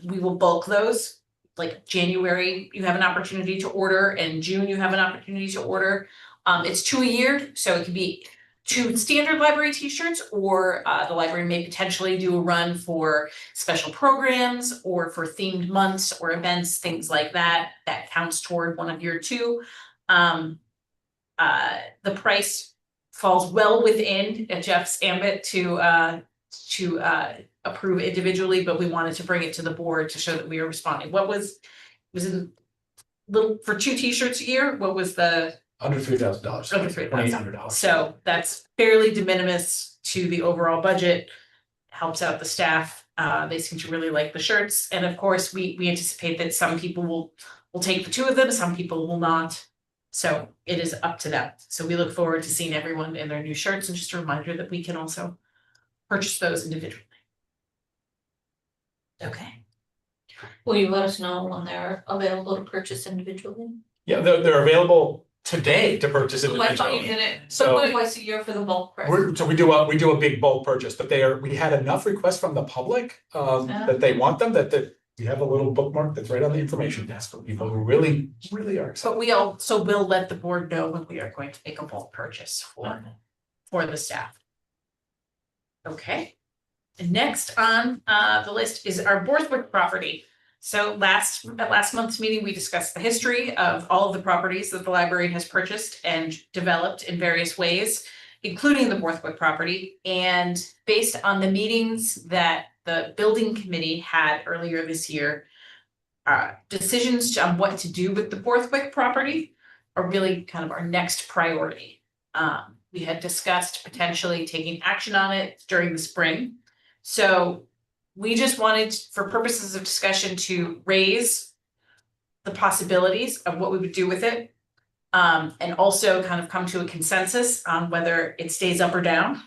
We will bulk those. Like January, you have an opportunity to order, and June you have an opportunity to order. It's 2 a year, so it could be 2 standard library t-shirts, or the library may potentially do a run for special programs or for themed months or events, things like that. That counts toward one of your 2. The price falls well within Jeff's ambit to approve individually, but we wanted to bring it to the board to show that we are responding. What was it little for 2 t-shirts a year? What was the Under $3,000. Under $3,000. $2,800. So that's fairly de minimis to the overall budget, helps out the staff. They seem to really like the shirts. And of course, we anticipate that some people will take the 2 of them, some people will not. So it is up to them. So we look forward to seeing everyone in their new shirts, and just a reminder that we can also purchase those individually. Okay. Will you let us know when they're available to purchase individually? Yeah, they're available today to purchase Oh, I thought you individually. did it So- twice a year for the bulk price. So we do a big bulk purchase, but we had enough requests from the public, that they want them, that we have a little bookmark that's right on the information desk for people who really are excited. But we also will let the board know when we are going to make a bulk purchase for the staff. Okay. And next on the list is our Borthwick property. So at last month's meeting, we discussed the history of all of the properties that the library has purchased and developed in various ways, including the Borthwick property. And based on the meetings that the building committee had earlier this year, decisions on what to do with the Borthwick property are really kind of our next priority. We had discussed potentially taking action on it during the spring. So we just wanted, for purposes of discussion, to raise the possibilities of what we would do with it. And also kind of come to a consensus on whether it stays up or down.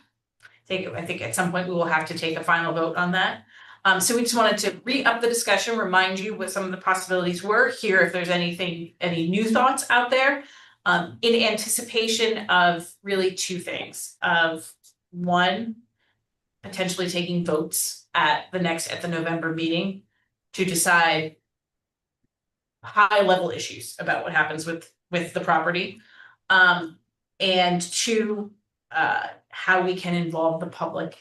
I think at some point we will have to take a final vote on that. So we just wanted to re-up the discussion, remind you what some of the possibilities were, hear if there's any new thoughts out there. In anticipation of really two things, of one, potentially taking votes at the November meeting to decide high level issues about what happens with the property. And two, how we can involve the public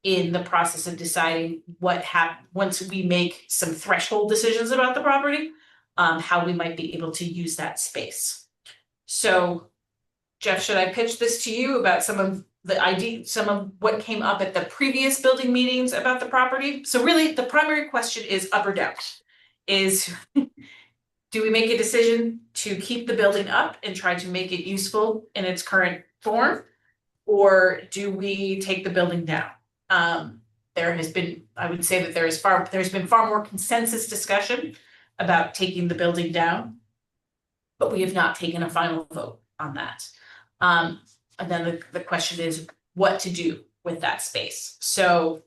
in the process of deciding once we make some threshold decisions about the property, how we might be able to use that space. So, Jeff, should I pitch this to you about some of what came up at the previous building meetings about the property? So really, the primary question is up or down. Do we make a decision to keep the building up and try to make it useful in its current form? Or do we take the building down? There has been, I would say that there's been far more consensus discussion about taking the building down, but we have not taken a final vote on that. And then the question is what to do with that space. So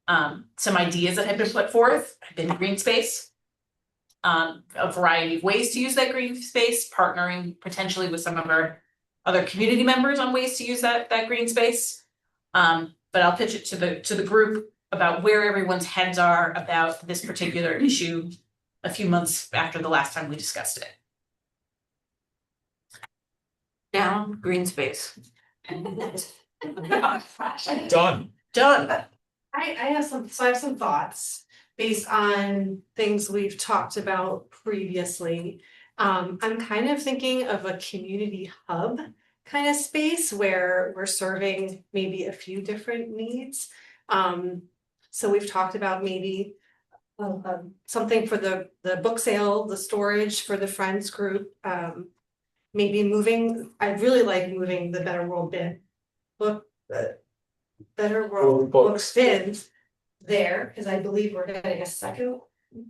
some ideas that have been put forth have been green space, a variety of ways to use that green space, partnering potentially with some of our other community members on ways to use that green space. But I'll pitch it to the group about where everyone's heads are about this particular issue a few months after the last time we discussed it. Down, green space. Done. Done. I have some thoughts based on things we've talked about previously. I'm kind of thinking of a community hub kind of space where we're serving maybe a few different needs. So we've talked about maybe something for the book sale, the storage for the Friends group. Maybe I'd really like moving the Better World bin Better World Books bins there, because I believe we're getting a second.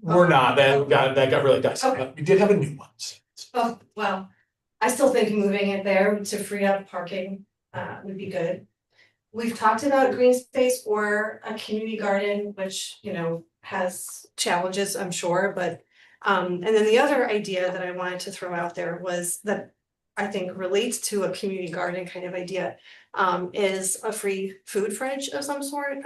We're not, that got really dicey, Okay. but we did have a new one. Oh, well, I still think moving it there to free up parking would be good. We've talked about green space or a community garden, which, has challenges, I'm sure, but and then the other idea that I wanted to throw out there was that I think relates to a community garden kind of idea, is a free food fridge of some sort.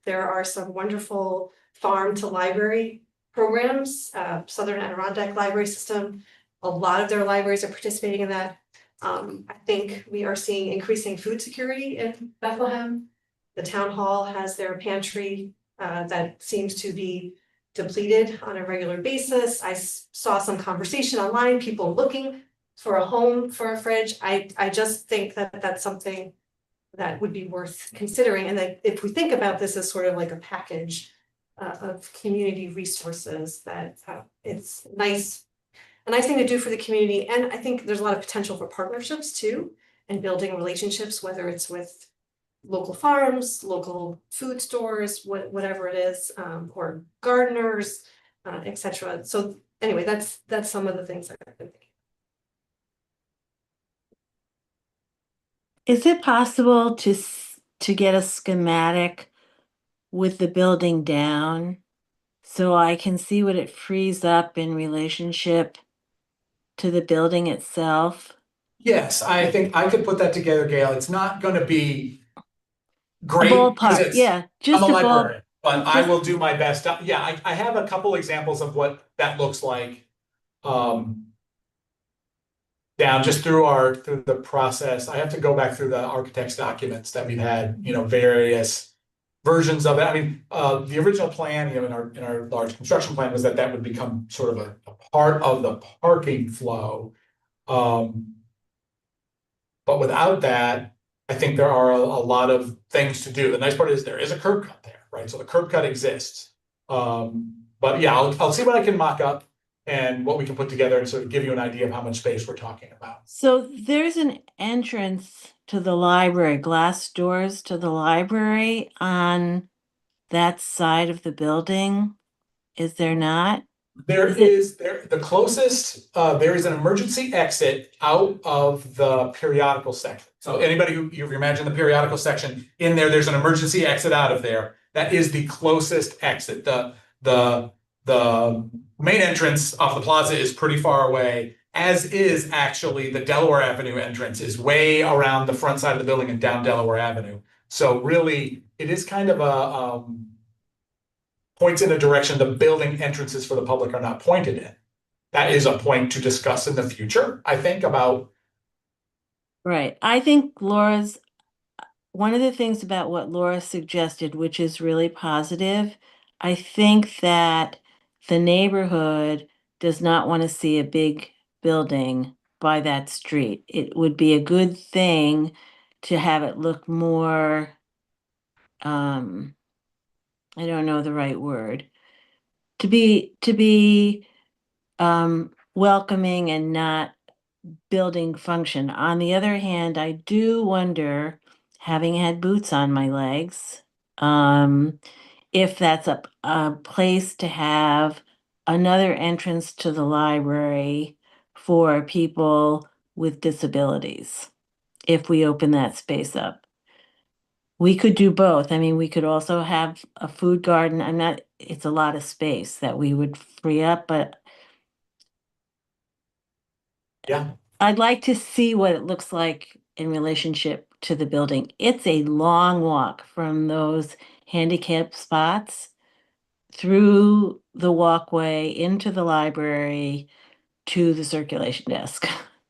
There are some wonderful farm to library programs, Southern Adirondack Library System. A lot of their libraries are participating in that. I think we are seeing increasing food security in Bethlehem. The town hall has their pantry that seems to be depleted on a regular basis. I saw some conversation online, people looking for a home for a fridge. I just think that that's something that would be worth considering. And that if we think about this as sort of like a package of community resources, that it's nice. A nice thing to do for the community, and I think there's a lot of potential for partnerships too, and building relationships, whether it's with local farms, local food stores, whatever it is, or gardeners, etc. So anyway, that's some of the things I've been thinking. Is it possible to get a schematic with the building down so I can see what it frees up in relationship to the building itself? Yes, I think I could put that together, Gail. It's not gonna be A great because ballpark, yeah, I'm just a a ball. librarian, but I just- will do my best. Yeah, I have a couple examples of what that looks like. Down just through the process. I have to go back through the architect's documents that we've had, various versions of it. I mean, the original plan, in our large construction plan was that would become sort of a part of the parking flow. But without that, I think there are a lot of things to do. The nice part is there is a curb cut there, right? So the curb cut exists. But yeah, I'll see what I can mock up and what we can put together and sort of give you an idea of how much space we're talking about. So there's an entrance to the library, glass doors to the library on that side of the building. Is there not? There Is it- is the closest, there is an emergency exit out of the periodical section. So anybody who, if you imagine the periodical section in there, there's an emergency exit out of there. That is the closest exit. The main entrance off the plaza is pretty far away, as is actually the Delaware Avenue entrance is way around the front side of the building and down Delaware Avenue. So really, it is kind of a, points in a direction the building entrances for the public are not pointed in. That is a point to discuss in the future, I think, about. Right. I think one of the things about what Laura suggested, which is really positive, I think that the neighborhood does not want to see a big building by that street. It would be a good thing to have it look more, I don't know the right word, to be welcoming and not building function. On the other hand, I do wonder, having had boots on my legs, if that's a place to have another entrance to the library for people with disabilities, if we open that space up. We could do both. I mean, we could also have a food garden. It's a lot of space that we would free up, but Yeah, I'd like to see what it looks like in relationship to the building. It's a long walk from those handicap spots through the walkway into the library to the circulation desk.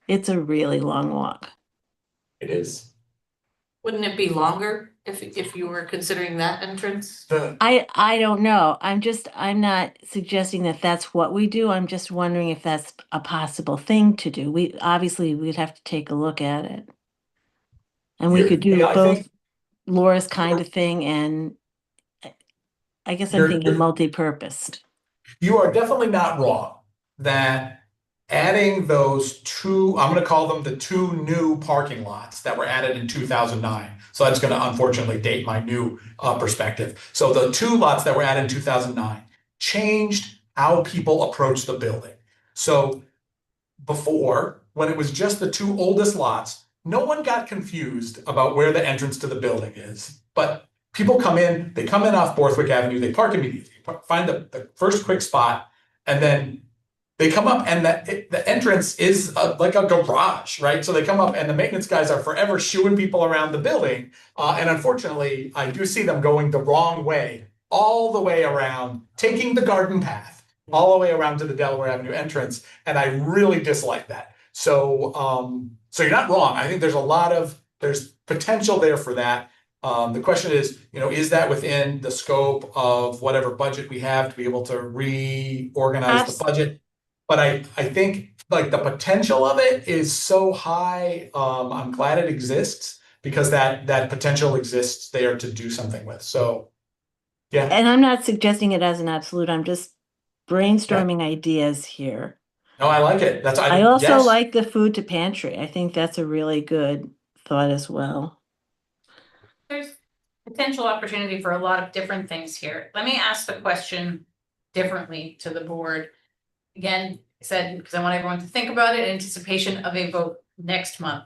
It's a really long walk. it is. Wouldn't it be longer if you were considering that entrance? I don't know. I'm not suggesting that that's what we do. I'm just wondering if that's a possible thing to do. We'd have to take a look at it. And we could do Yeah, I both think Laura's kind of thing and I guess I'm You're- thinking you're- multi-purpose. you are definitely not wrong that adding those two, I'm gonna call them the two new parking lots that were added in 2009. So that's gonna unfortunately date my new perspective. So the two lots that were added in 2009 changed how people approach the building. So before, when it was just the two oldest lots, no one got confused about where the entrance to the building is. But people they come in off Borthwick Avenue, they park immediately, find the first quick spot, and then they come up and the entrance is like a garage, right? So they come up and the maintenance guys are forever shooing people around the building. And unfortunately, I do see them going the wrong way, all the way around, taking the garden path, all the way around to the Delaware Avenue entrance. And I really dislike that. So, so you're not wrong. I think there's potential there for that. The question is, is that within the scope of whatever budget we have to be able to reorganize the budget? But I think like the potential of it is so high. I'm glad it exists because that potential exists there to do something with. So, yeah. And I'm not suggesting it as an absolute. I'm just brainstorming ideas here. No, I like it. I also yes. like the food to pantry. I think that's a really good thought as well. There's potential opportunity for a lot of different things here. Let me ask the question differently to the board. Again, I said, because I want everyone to think about it in anticipation of a vote next month.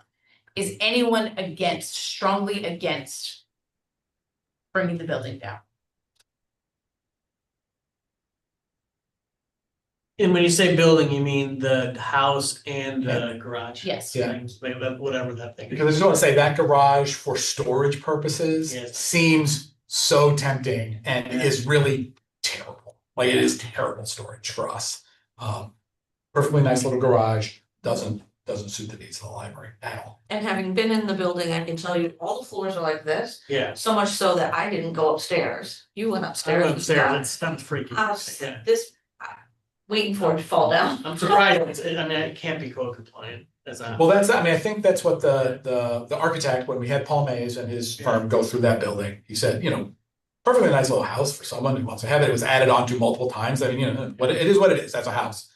Is anyone strongly against bringing the building down? And when you say building, you mean the house and the garage? Yes. Yeah. Things, whatever that thing is. Because I just want to say that garage for storage purposes Yes. seems so tempting and is really terrible. Like it is terrible storage for us. Perfectly nice little garage, doesn't suit the needs of the library at all. And having been in the building, I can tell you all the floors are like this, Yeah. so much so that I didn't go upstairs. You went I upstairs. went and upstairs, stuff. it's kind of freaky. I was- Yeah. This, waiting for it to fall down. I'm surprised, I mean, it can't be code compliant as a. Well, I think that's what the architect, when we had Paul Mays and his firm go through that building, he said, perfectly nice little house for someone who wants to have it. It was added on to multiple times. I mean, what it is. That's a house.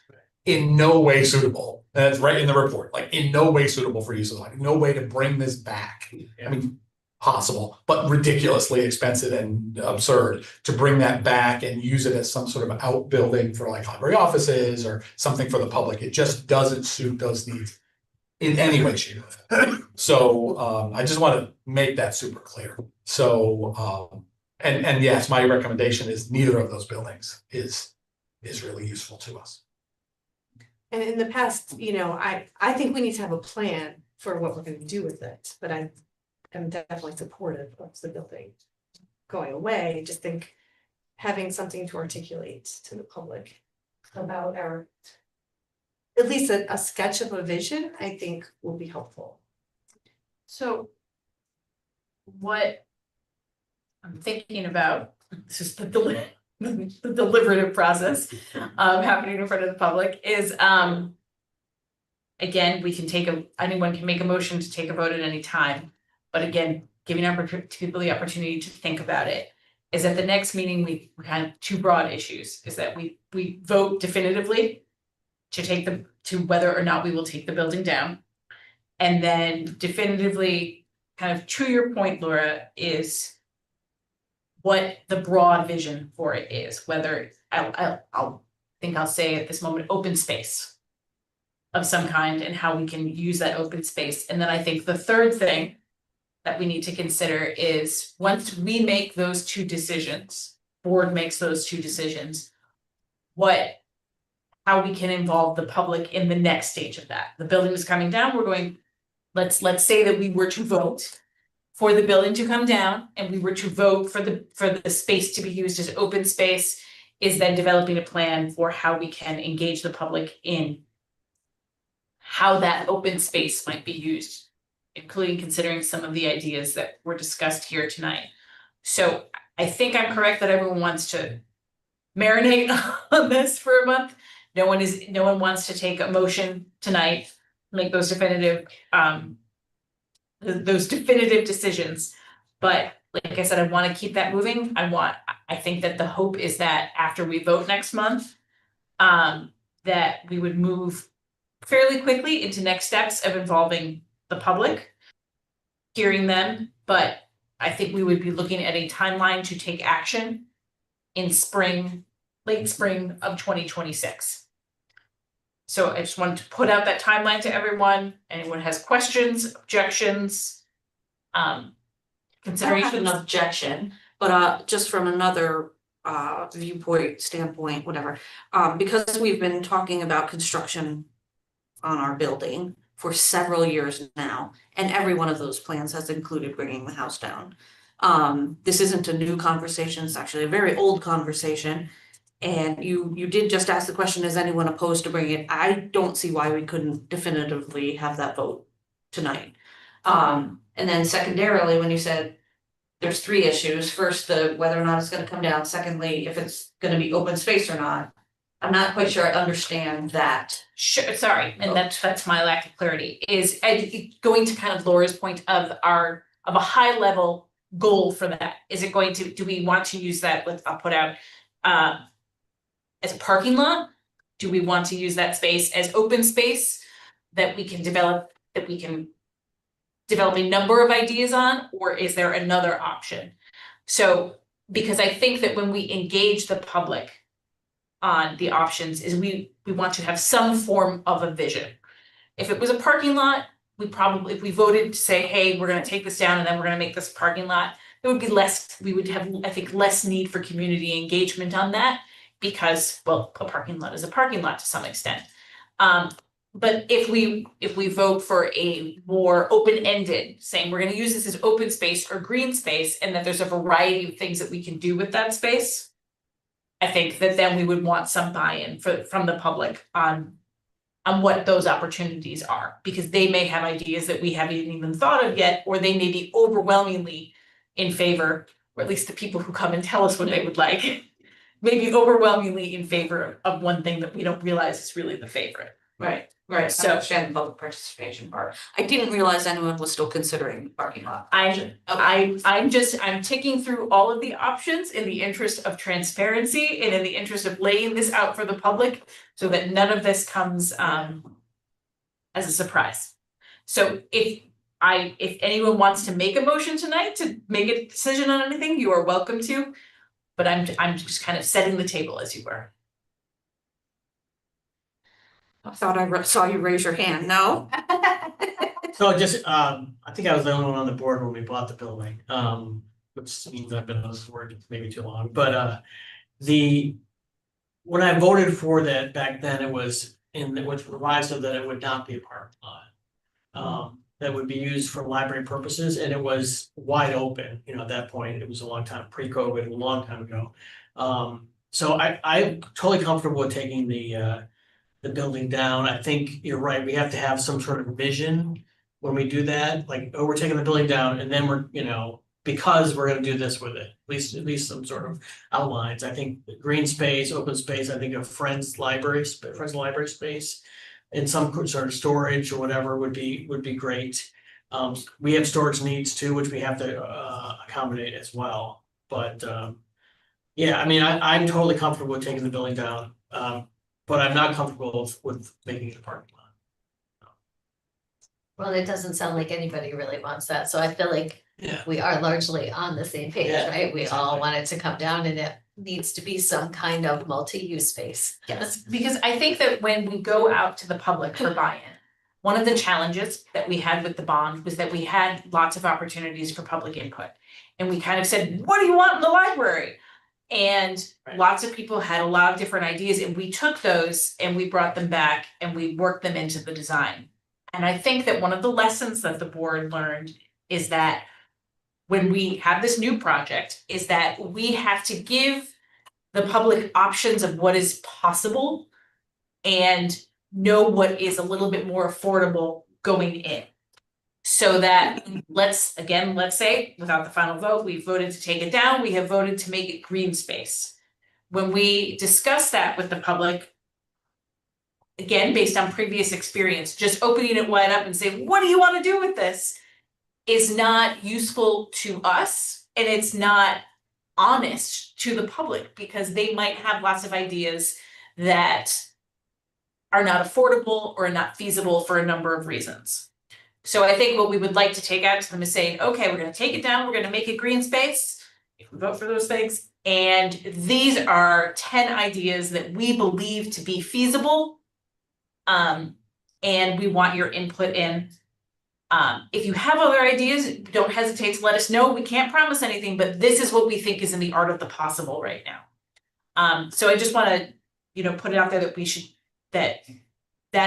In no way suitable. That's right in the report. Like in no way suitable for use of life. No way to bring this back. I mean, possible, but ridiculously expensive and absurd to bring that back and use it as some sort of outbuilding for like library offices or something for the public. It just doesn't suit those needs in any way, shape, or form. So I just want to make that super clear. So and yes, my recommendation is neither of those buildings is really useful to us. And in the past, I think we need to have a plan for what we're gonna do with it, but I am definitely supportive of the building going away. I just think having something to articulate to the public about at least a sketch of a vision, I think will be helpful. So what I'm thinking about, this is the deliberative process happening in front of the public is again, anyone can make a motion to take a vote at any time. But again, giving people the opportunity to think about it is at the next meeting, we have two broad issues, is that we vote definitively to whether or not we will take the building down. And then definitively, kind of to your point, Laura, is what the broad vision for it is, whether I'll say at this moment, open space of some kind and how we can use that open space. And then I think the third thing that we need to consider is once we make those two decisions, board makes those two decisions, how we can involve the public in the next stage of that. The building is coming down, let's say that we were to vote for the building to come down and we were to vote for the space to be used as open space, is then developing a plan for how we can engage the public in how that open space might be used, including considering some of the ideas that were discussed here tonight. So I think I'm correct that everyone wants to marinate on this for a month. No one wants to take a motion tonight, make those definitive decisions. But like I said, I want to keep that moving. I think that the hope is that after we vote next month, that we would move fairly quickly into next steps of involving the public, hearing them, but I think we would be looking at a timeline to take action in late spring of 2026. So I just wanted to put out that timeline to everyone. Anyone has questions, objections, I don't have considerations? an objection, but just from another viewpoint, standpoint, whatever. Because we've been talking about construction on our building for several years now, and every one of those plans has included bringing the house down. This isn't a new conversation, it's actually a very old conversation. And you did just ask the question, is anyone opposed to bringing it? I don't see why we couldn't definitively have that vote tonight. And then secondarily, when you said there's three issues, first, whether or not it's gonna come down, secondly, if it's gonna be open space or not. I'm not quite sure I understand that. Sure, sorry, and that's my lack of clarity, is going to kind of Laura's point of a high level goal for that. Is it going to, do we want to use that I'll put out as a parking lot? Do we want to use that space as open space that we can develop a number of ideas on, or is there another option? So, because I think that when we engage the public on the options, is we want to have some form of a vision. If it was a parking lot, we probably, if we voted to say, hey, we're gonna take this down and then we're gonna make this parking lot, there would be less, we would have, I think, less need for community engagement on that. Because, well, a parking lot is a parking lot to some extent. But if we vote for a more open-ended, saying we're gonna use this as open space or green space, and that there's a variety of things that we can do with that space. I think that then we would want some buy-in from the public on what those opportunities are, because they may have ideas that we haven't even thought of yet, or they may be overwhelmingly in favor, or at least the people who come and tell us what they would like, may be overwhelmingly in favor of one thing that we don't realize is really the favorite. Right, I So- understand the public participation part. I didn't realize anyone was still considering the parking lot. I'm ticking through all of the options in the interest of transparency and in the interest of laying this out for the public, so that none of this comes as a surprise. So if anyone wants to make a motion tonight to make a decision on anything, you are welcome to. But I'm just kind of setting the table, as you were. I thought I saw you raise your hand, no? So just, I think I was the only one on the board when we bought the building, which means I've been on this board maybe too long, but, when I voted for that back then, it was which revised so that it would not be a parking lot. That would be used for library purposes, and it was wide open, at that point, it was a long time, pre-COVID, a long time ago. So I'm totally comfortable with taking the building down. I think you're right, we have to have some sort of vision when we do that, like, oh, we're taking the building down, and then we're, because we're gonna do this with it, at least some sort of outlines. I think green space, open space, I think a friends library space. And some sort of storage or whatever would be great. We have storage needs too, which we have to accommodate as well. But yeah, I mean, I'm totally comfortable with taking the building down. But I'm not comfortable with making it a parking lot. Well, it doesn't sound like anybody really wants that, so I feel like Yeah. we are largely on the same page, Yeah, right? We all exactly. want it to come down, and it needs to be some kind of multi-use space. Yes, because I think that when we go out to the public for buy-in, one of the challenges that we had with the bond was that we had lots of opportunities for public input. And we kind of said, what do you want in the library? And Right. lots of people had a lot of different ideas, and we took those and we brought them back and we worked them into the design. And I think that one of the lessons that the board learned is that when we have this new project, is that we have to give the public options of what is possible and know what is a little bit more affordable going in. So that let's say, without the final vote, we voted to take it down, we have voted to make it green space. When we discuss that with the public, again, based on previous experience, just opening it wide up and say, what do you want to do with this? Is not useful to us, and it's not honest to the public, because they might have lots of ideas that are not affordable or not feasible for a number of reasons. So I think what we would like to take out to them is saying, okay, we're gonna take it down, we're gonna make it green space, if we vote for those things, and these are 10 ideas that we believe to be feasible. And we want your input in. If you have other ideas, don't hesitate to let us know. We can't promise anything, but this is what we think is in the art of the possible right now. So I just wanna, put it out there that we should, that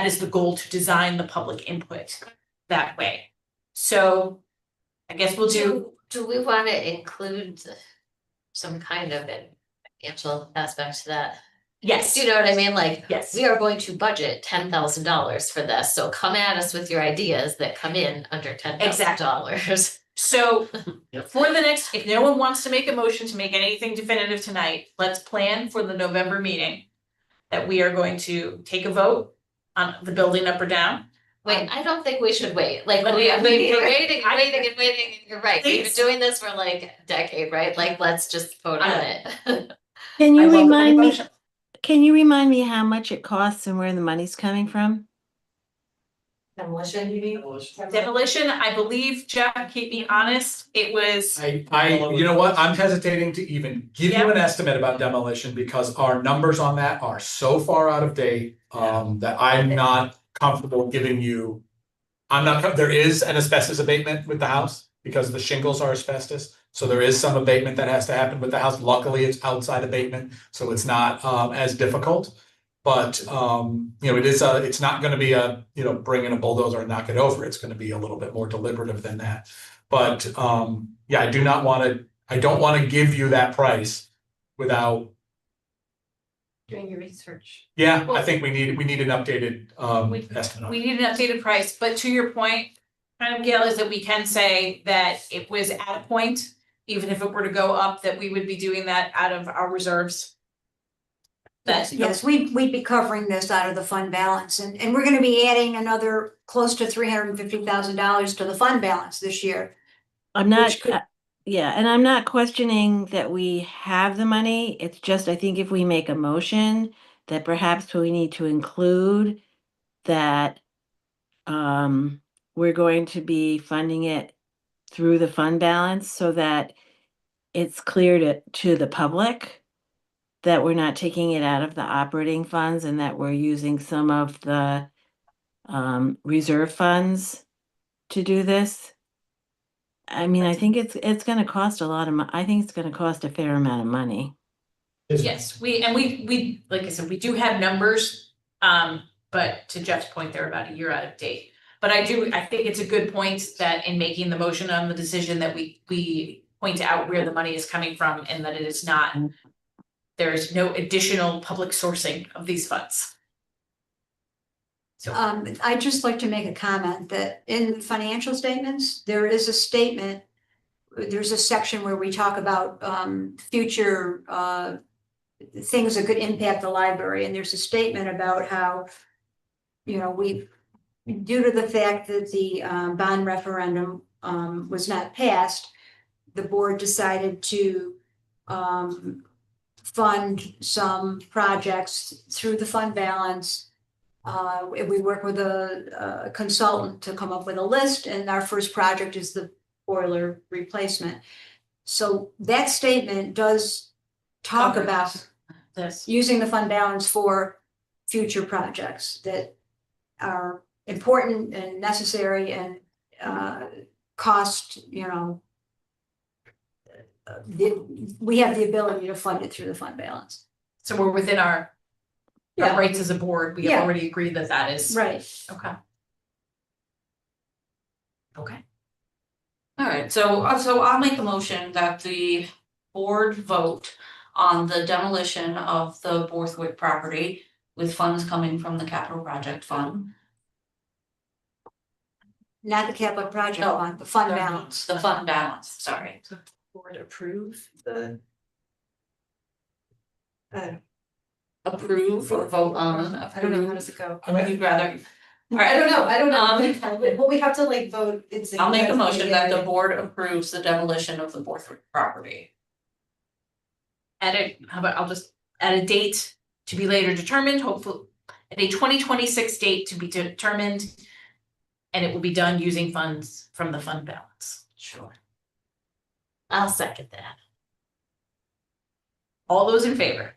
is the goal, to design the public input that way. So I guess we'll do. Do we want to include some kind of an financial aspect to that? Yes. Do you know what I mean? Like, Yes. we are going to budget $10,000 for this, so come at us with your ideas that come in under $10,000. So for the next, if no one wants to make a motion to make anything definitive tonight, let's plan for the November meeting. That we are going to take a vote on the building up or down. Wait, I don't think we should wait, like, Let me- we're waiting and I- waiting and you're right, we've been Please. doing this for like a decade, right? Like, let's just vote on it. Can I you welcome any remind me, motion. how much it costs and where the money's coming from? Demolition, you mean? Demolition, I believe, Jeff, keep me honest, it was, You know what, I'm hesitating to even give you Yeah. an estimate about demolition, because our numbers on that are so far out of date. That I'm not comfortable giving you I'm not, there is an asbestos abatement with the house because the shingles are asbestos. So there is some abatement that has to happen with the house. Luckily, it's outside abatement, so it's not as difficult. But you know, it's not gonna be a, you know, bring in a bulldozer and knock it over. It's gonna be a little bit more deliberative than that. But yeah, I don't wanna give you that price without, Doing your research. yeah, I think we need an updated estimate. We need an updated price, but to your point, kind of Gail, is that we can say that it was at a point, even if it were to go up, that we would be doing that out of our reserves. Yes, we'd be covering this out of the fund balance, and we're gonna be adding another close to $350,000 to the fund balance this year. I'm not, Which could- yeah, and I'm not questioning that we have the money. It's just, I think if we make a motion that perhaps we need to include that we're going to be funding it through the fund balance so that it's clear to the public that we're not taking it out of the operating funds and that we're using some of the reserve funds to do this. I mean, I think it's gonna cost a lot of I think it's gonna cost a fair amount of money. Yes, we, like I said, we do have numbers, but to Jeff's point, they're about a year out of date. But I think it's a good point that in making the motion on the decision that we point out where the money is coming from and that it is not, there is no additional public sourcing of these funds. So, I'd just like to make a comment that in the financial statements, there is a statement. There's a section where we talk about future things that could impact the library, and there's a statement about how, you know, due to the fact that the bond referendum was not passed, the board decided to fund some projects through the fund balance. We work with a consultant to come up with a list, and our first project is the boiler replacement. So that statement does talk about this, using the fund balance for future projects that are important and necessary and cost, you know, we have the ability to fund it through the fund balance. so we're within our rights as a board, we have Yeah. already agreed that that is. Right. Okay. Okay. All right, so I'll make a motion that the board vote on the demolition of the Borthwick property with funds coming from the capital project fund. Not the capital project No, fund, the fund balance. The fund balance, sorry. Board approve the. Approve or vote on, I don't know, how does it go? I mean, You'd rather. All I right, don't know, well, we have to like vote, it's. I'll make a motion that the board approves the demolition of the Borthwick property. How about I'll just add a date to be later determined, hopefully, at a 2026 date to be determined. And it will be done using funds from the fund balance. Sure. I'll second that. All those in favor?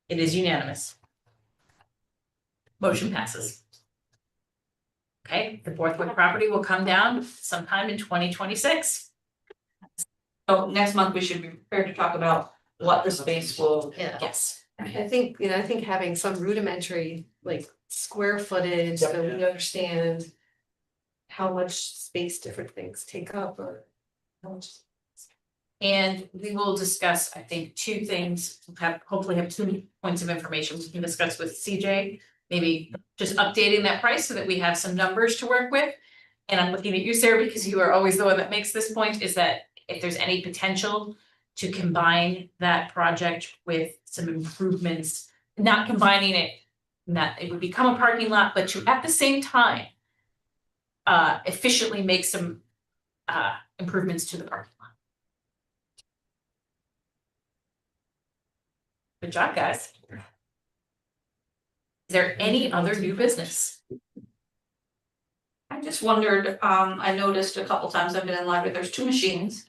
It is unanimous. Motion passes. Okay, the Borthwick property will come down sometime in 2026. So next month we should be prepared to talk about what the space will. Yeah. Yes. I think, I think having some rudimentary, like, square footage, so we understand how much space different things take up, or how much. And we will discuss, I think, two things, hopefully have 2 points of information we can discuss with CJ. Maybe just updating that price so that we have some numbers to work with. And I'm looking at you, Sarah, because you are always the one that makes this point, is that if there's any potential to combine that project with some improvements, not combining it, that it would become a parking lot, but to at the same time efficiently make some improvements to the parking lot. Good job, guys. Is there any other new business? I just wondered, I noticed a couple times I've been in the library, there's 2 machines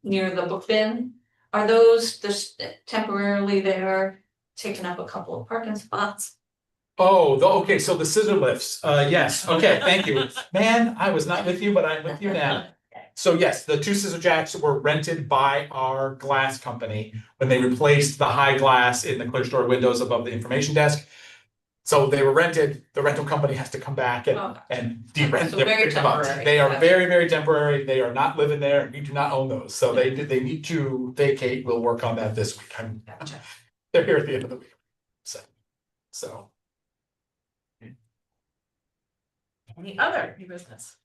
near the book bin. Are those just temporarily there, taking up a couple of parking spots? Oh, okay, so the scissor lifts, yes, okay, thank you. Man, I was not with you, but I'm with you now. So yes, the two scissor jacks were rented by our glass company when they replaced the high glass in the clear story windows above the information desk. So they were rented, the rental company has to come back and de-rent So them. very temporary. They are Gotcha. very, very temporary, they are not living there, we do not own those, so they need to vacate, we'll work on that this week. Gotcha. They're here at the end of the week. So. Any other new business?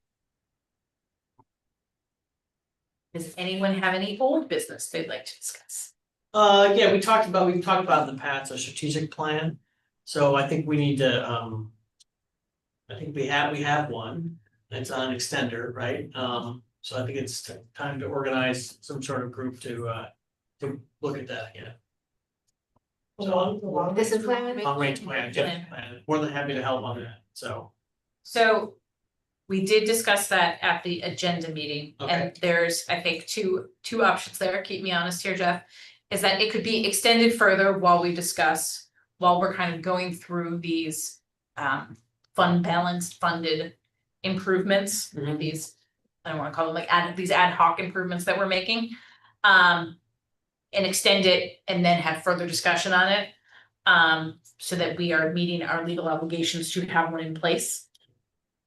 Does anyone have any old business they'd like to discuss? Yeah, we've talked about in the past, a strategic plan. So I think we need to, I think we have one, it's on an extender, right? So I think it's time to organize some sort of group to look at that, yeah. So, This is plan. long range plan, yeah, more than happy to help on that, so. So we did discuss that at the agenda meeting, and there's, I think, two options there, keep me honest here, Jeff. Is that it could be extended further while we discuss, while we're kind of going through these fund balance funded improvements, these, I don't wanna call them like these ad hoc improvements that we're making. And extend it and then have further discussion on it. So that we are meeting our legal obligations to have one in place.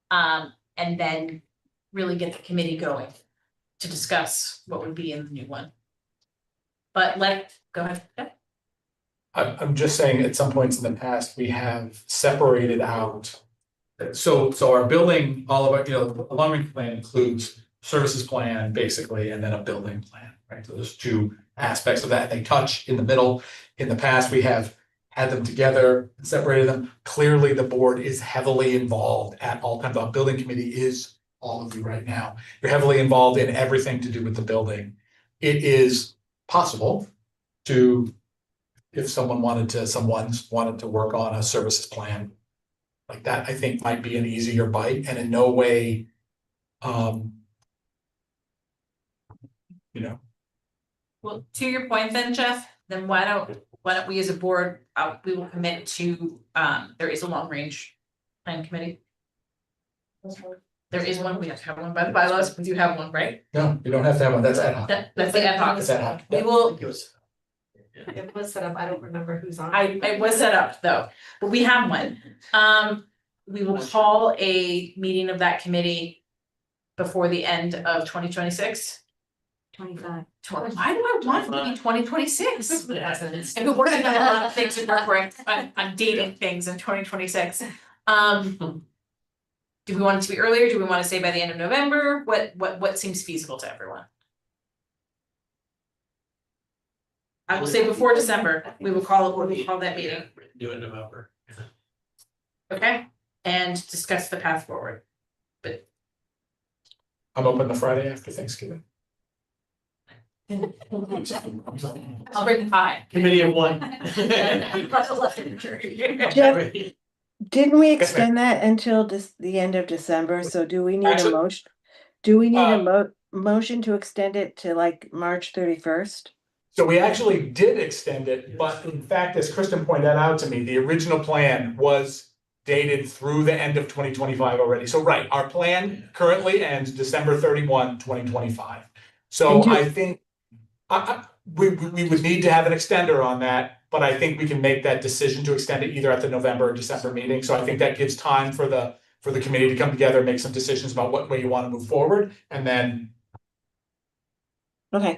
And then really get the committee going to discuss what would be in the new one. But go ahead. I'm just saying at some points in the past, we have separated out. So our building, all of our, the long range plan includes services plan basically, and then a building plan, right? So there's two aspects of that. They touch in the middle. In the past, we have had them together and separated them. Clearly, the board is heavily involved at all times. Our building committee is all of you right now. You're heavily involved in everything to do with the building. It is possible to, if someone's wanted to work on a services plan like that, I think might be an easier bite, and in no way, Well, to your point then, Jeff, then why don't we as a board, we will commit to, there is a long range plan committee. There is one, we have to have one by the bylaws, we do have one, right? no, you don't have to have one. That's ad hoc. That's the ad hoc. That's ad hoc. We will, It was set up, I don't remember who's on. it was set up though, but we have one. We will call a meeting of that committee before the end of 2026. 25. Why do I want it to be 2026? And we're gonna have a lot of things to work with on dating things in 2026. Do we want it to be earlier? Do we want to say by the end of November? What seems feasible to everyone? I will say before December, we will call that meeting, Do it in November. okay? And discuss the path forward. I'm open the Friday after Thanksgiving. I'll bring the pie. Committee of one. Jeff, didn't we extend that until the end of December? So do we need a Actually- motion? Do we need a Uh, motion to extend it to like March 31st? So we actually did extend it, but in fact, as Kristen pointed out to me, the original plan was dated through the end of 2025 already. So right, our plan currently ends December 31, 2025. So And I think we would need to have an extender on that, but I think we can make that decision to extend it either at the November or December meeting. So I think that gives time for the committee to come together, make some decisions about what way you want to move forward, and then Okay,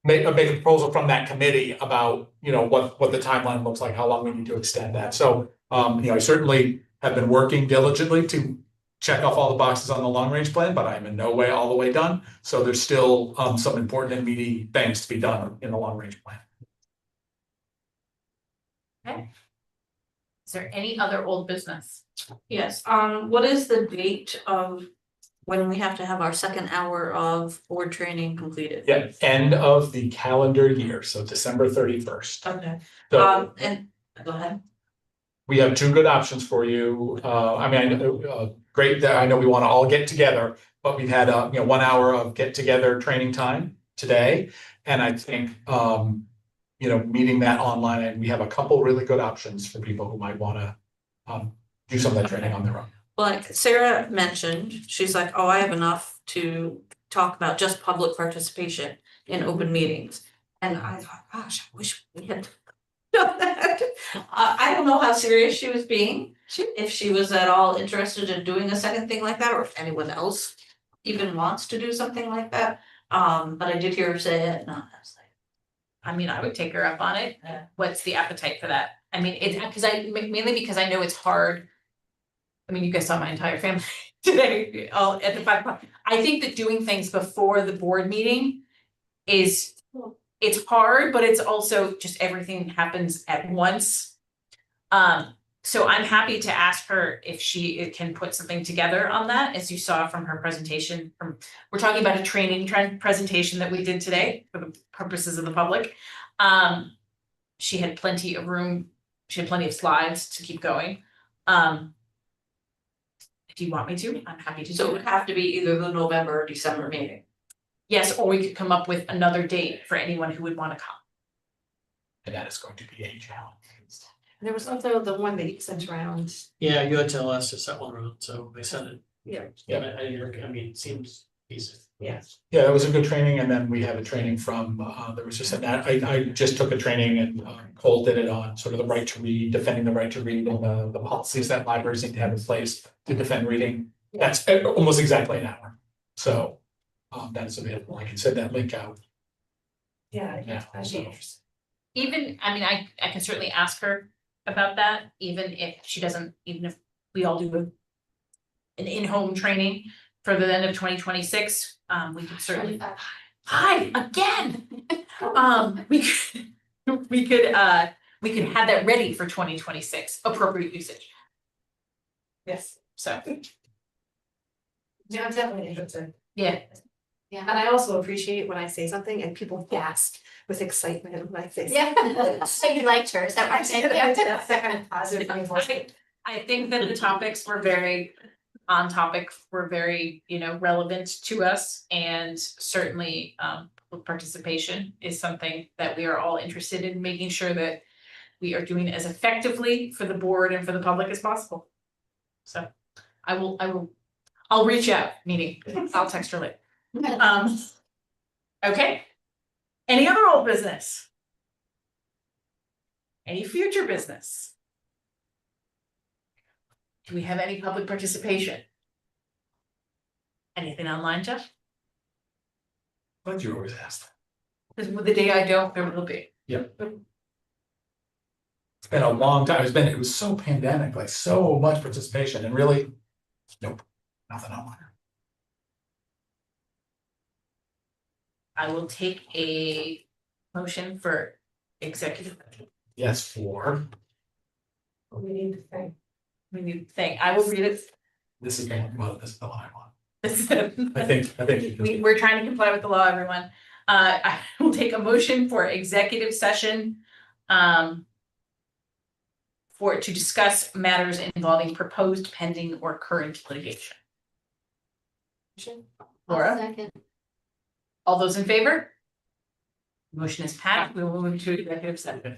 make a proposal from that committee about, what the timeline looks like, how long we need to extend that. So, I certainly have been working diligently to check off all the boxes on the long range plan, but I'm in no way all the way done. So there's still some important and meaty things to be done in the long range plan. Okay. Is there any other old business? Yes, what is the date of when we have to have our second hour of board training completed? Yeah, end of the calendar year, so December 31st. Okay, So and, go ahead. we have two good options for you. Great that I know we want to all get together, but we've had 1 hour of get together training time today. And I think, meeting that online, and we have a couple really good options for people who might want to do some of that training on their own. Like Sarah mentioned, she's like, oh, I have enough to talk about just public participation in open meetings. And I thought, gosh, I wish we had done that. I don't know how serious she was being, if she was at all interested in doing a second thing like that, or if anyone else even wants to do something like that. But I did hear her say it, and I was like, I mean, I would take her up on it. What's the appetite for that? I mean, it's mainly because I know it's hard. I mean, you guys saw my entire family today, all at the 5 o'clock. I think that doing things before the board meeting is, it's hard, but it's also just everything happens at once. So I'm happy to ask her if she can put something together on that, as you saw from her presentation. We're talking about a training presentation that we did today for the purposes of the public. She had plenty of room, she had plenty of slides to keep going. If you want me to, I'm happy to so it do would it. have to be either the November or December meeting. Yes, or we could come up with another date for anyone who would want to come. And that is going to be a challenge. There was also the one that you sent around. Yeah, you had to tell us to set one around, so they sent it. Yeah. Yeah. I mean, it seems easy. Yeah. Yeah, that was a good training, and then we have a training from, there was just I just took a training and Cole did it on sort of the right to read, defending the right to read, and the policies that libraries need to have in place to defend reading. That's almost exactly an hour. So that's available. I can send that link out. Yeah. Yeah, I'd be so. interested. Even, I mean, I can certainly ask her about that, even if she doesn't, even if we all do an in-home training for the end of 2026, we could certainly. Hi, again. We could have that ready for 2026, appropriate usage, Yes. so, Yeah, I'm definitely interested. yeah. And I also appreciate when I say something and people gasp with excitement when I say. Yeah, so you liked her, is that what I'm saying? That's that kind of positive reinforcement. I think that the topics were very on topic, were very, relevant to us, and certainly participation is something that we are all interested in making sure that we are doing as effectively for the board and for the public as possible. So I'll reach out, meaning I'll text her later. Okay. Any other old business? Any future business? Do we have any public participation? Anything online, Jeff? But you always ask. Because the day I don't, there will be. It's been a long time. It was so pandemic, like so much participation, and really, nope, nothing online. I will take a motion for executive. Yes, for We need to think. We need to think. I will read it. this is the one I want. This is I think. We're trying to comply with the law, everyone. I will take a motion for executive session. To discuss matters involving proposed, pending, or current litigation. Laura, Second. all those in favor? Motion is passed. We will move to executive session.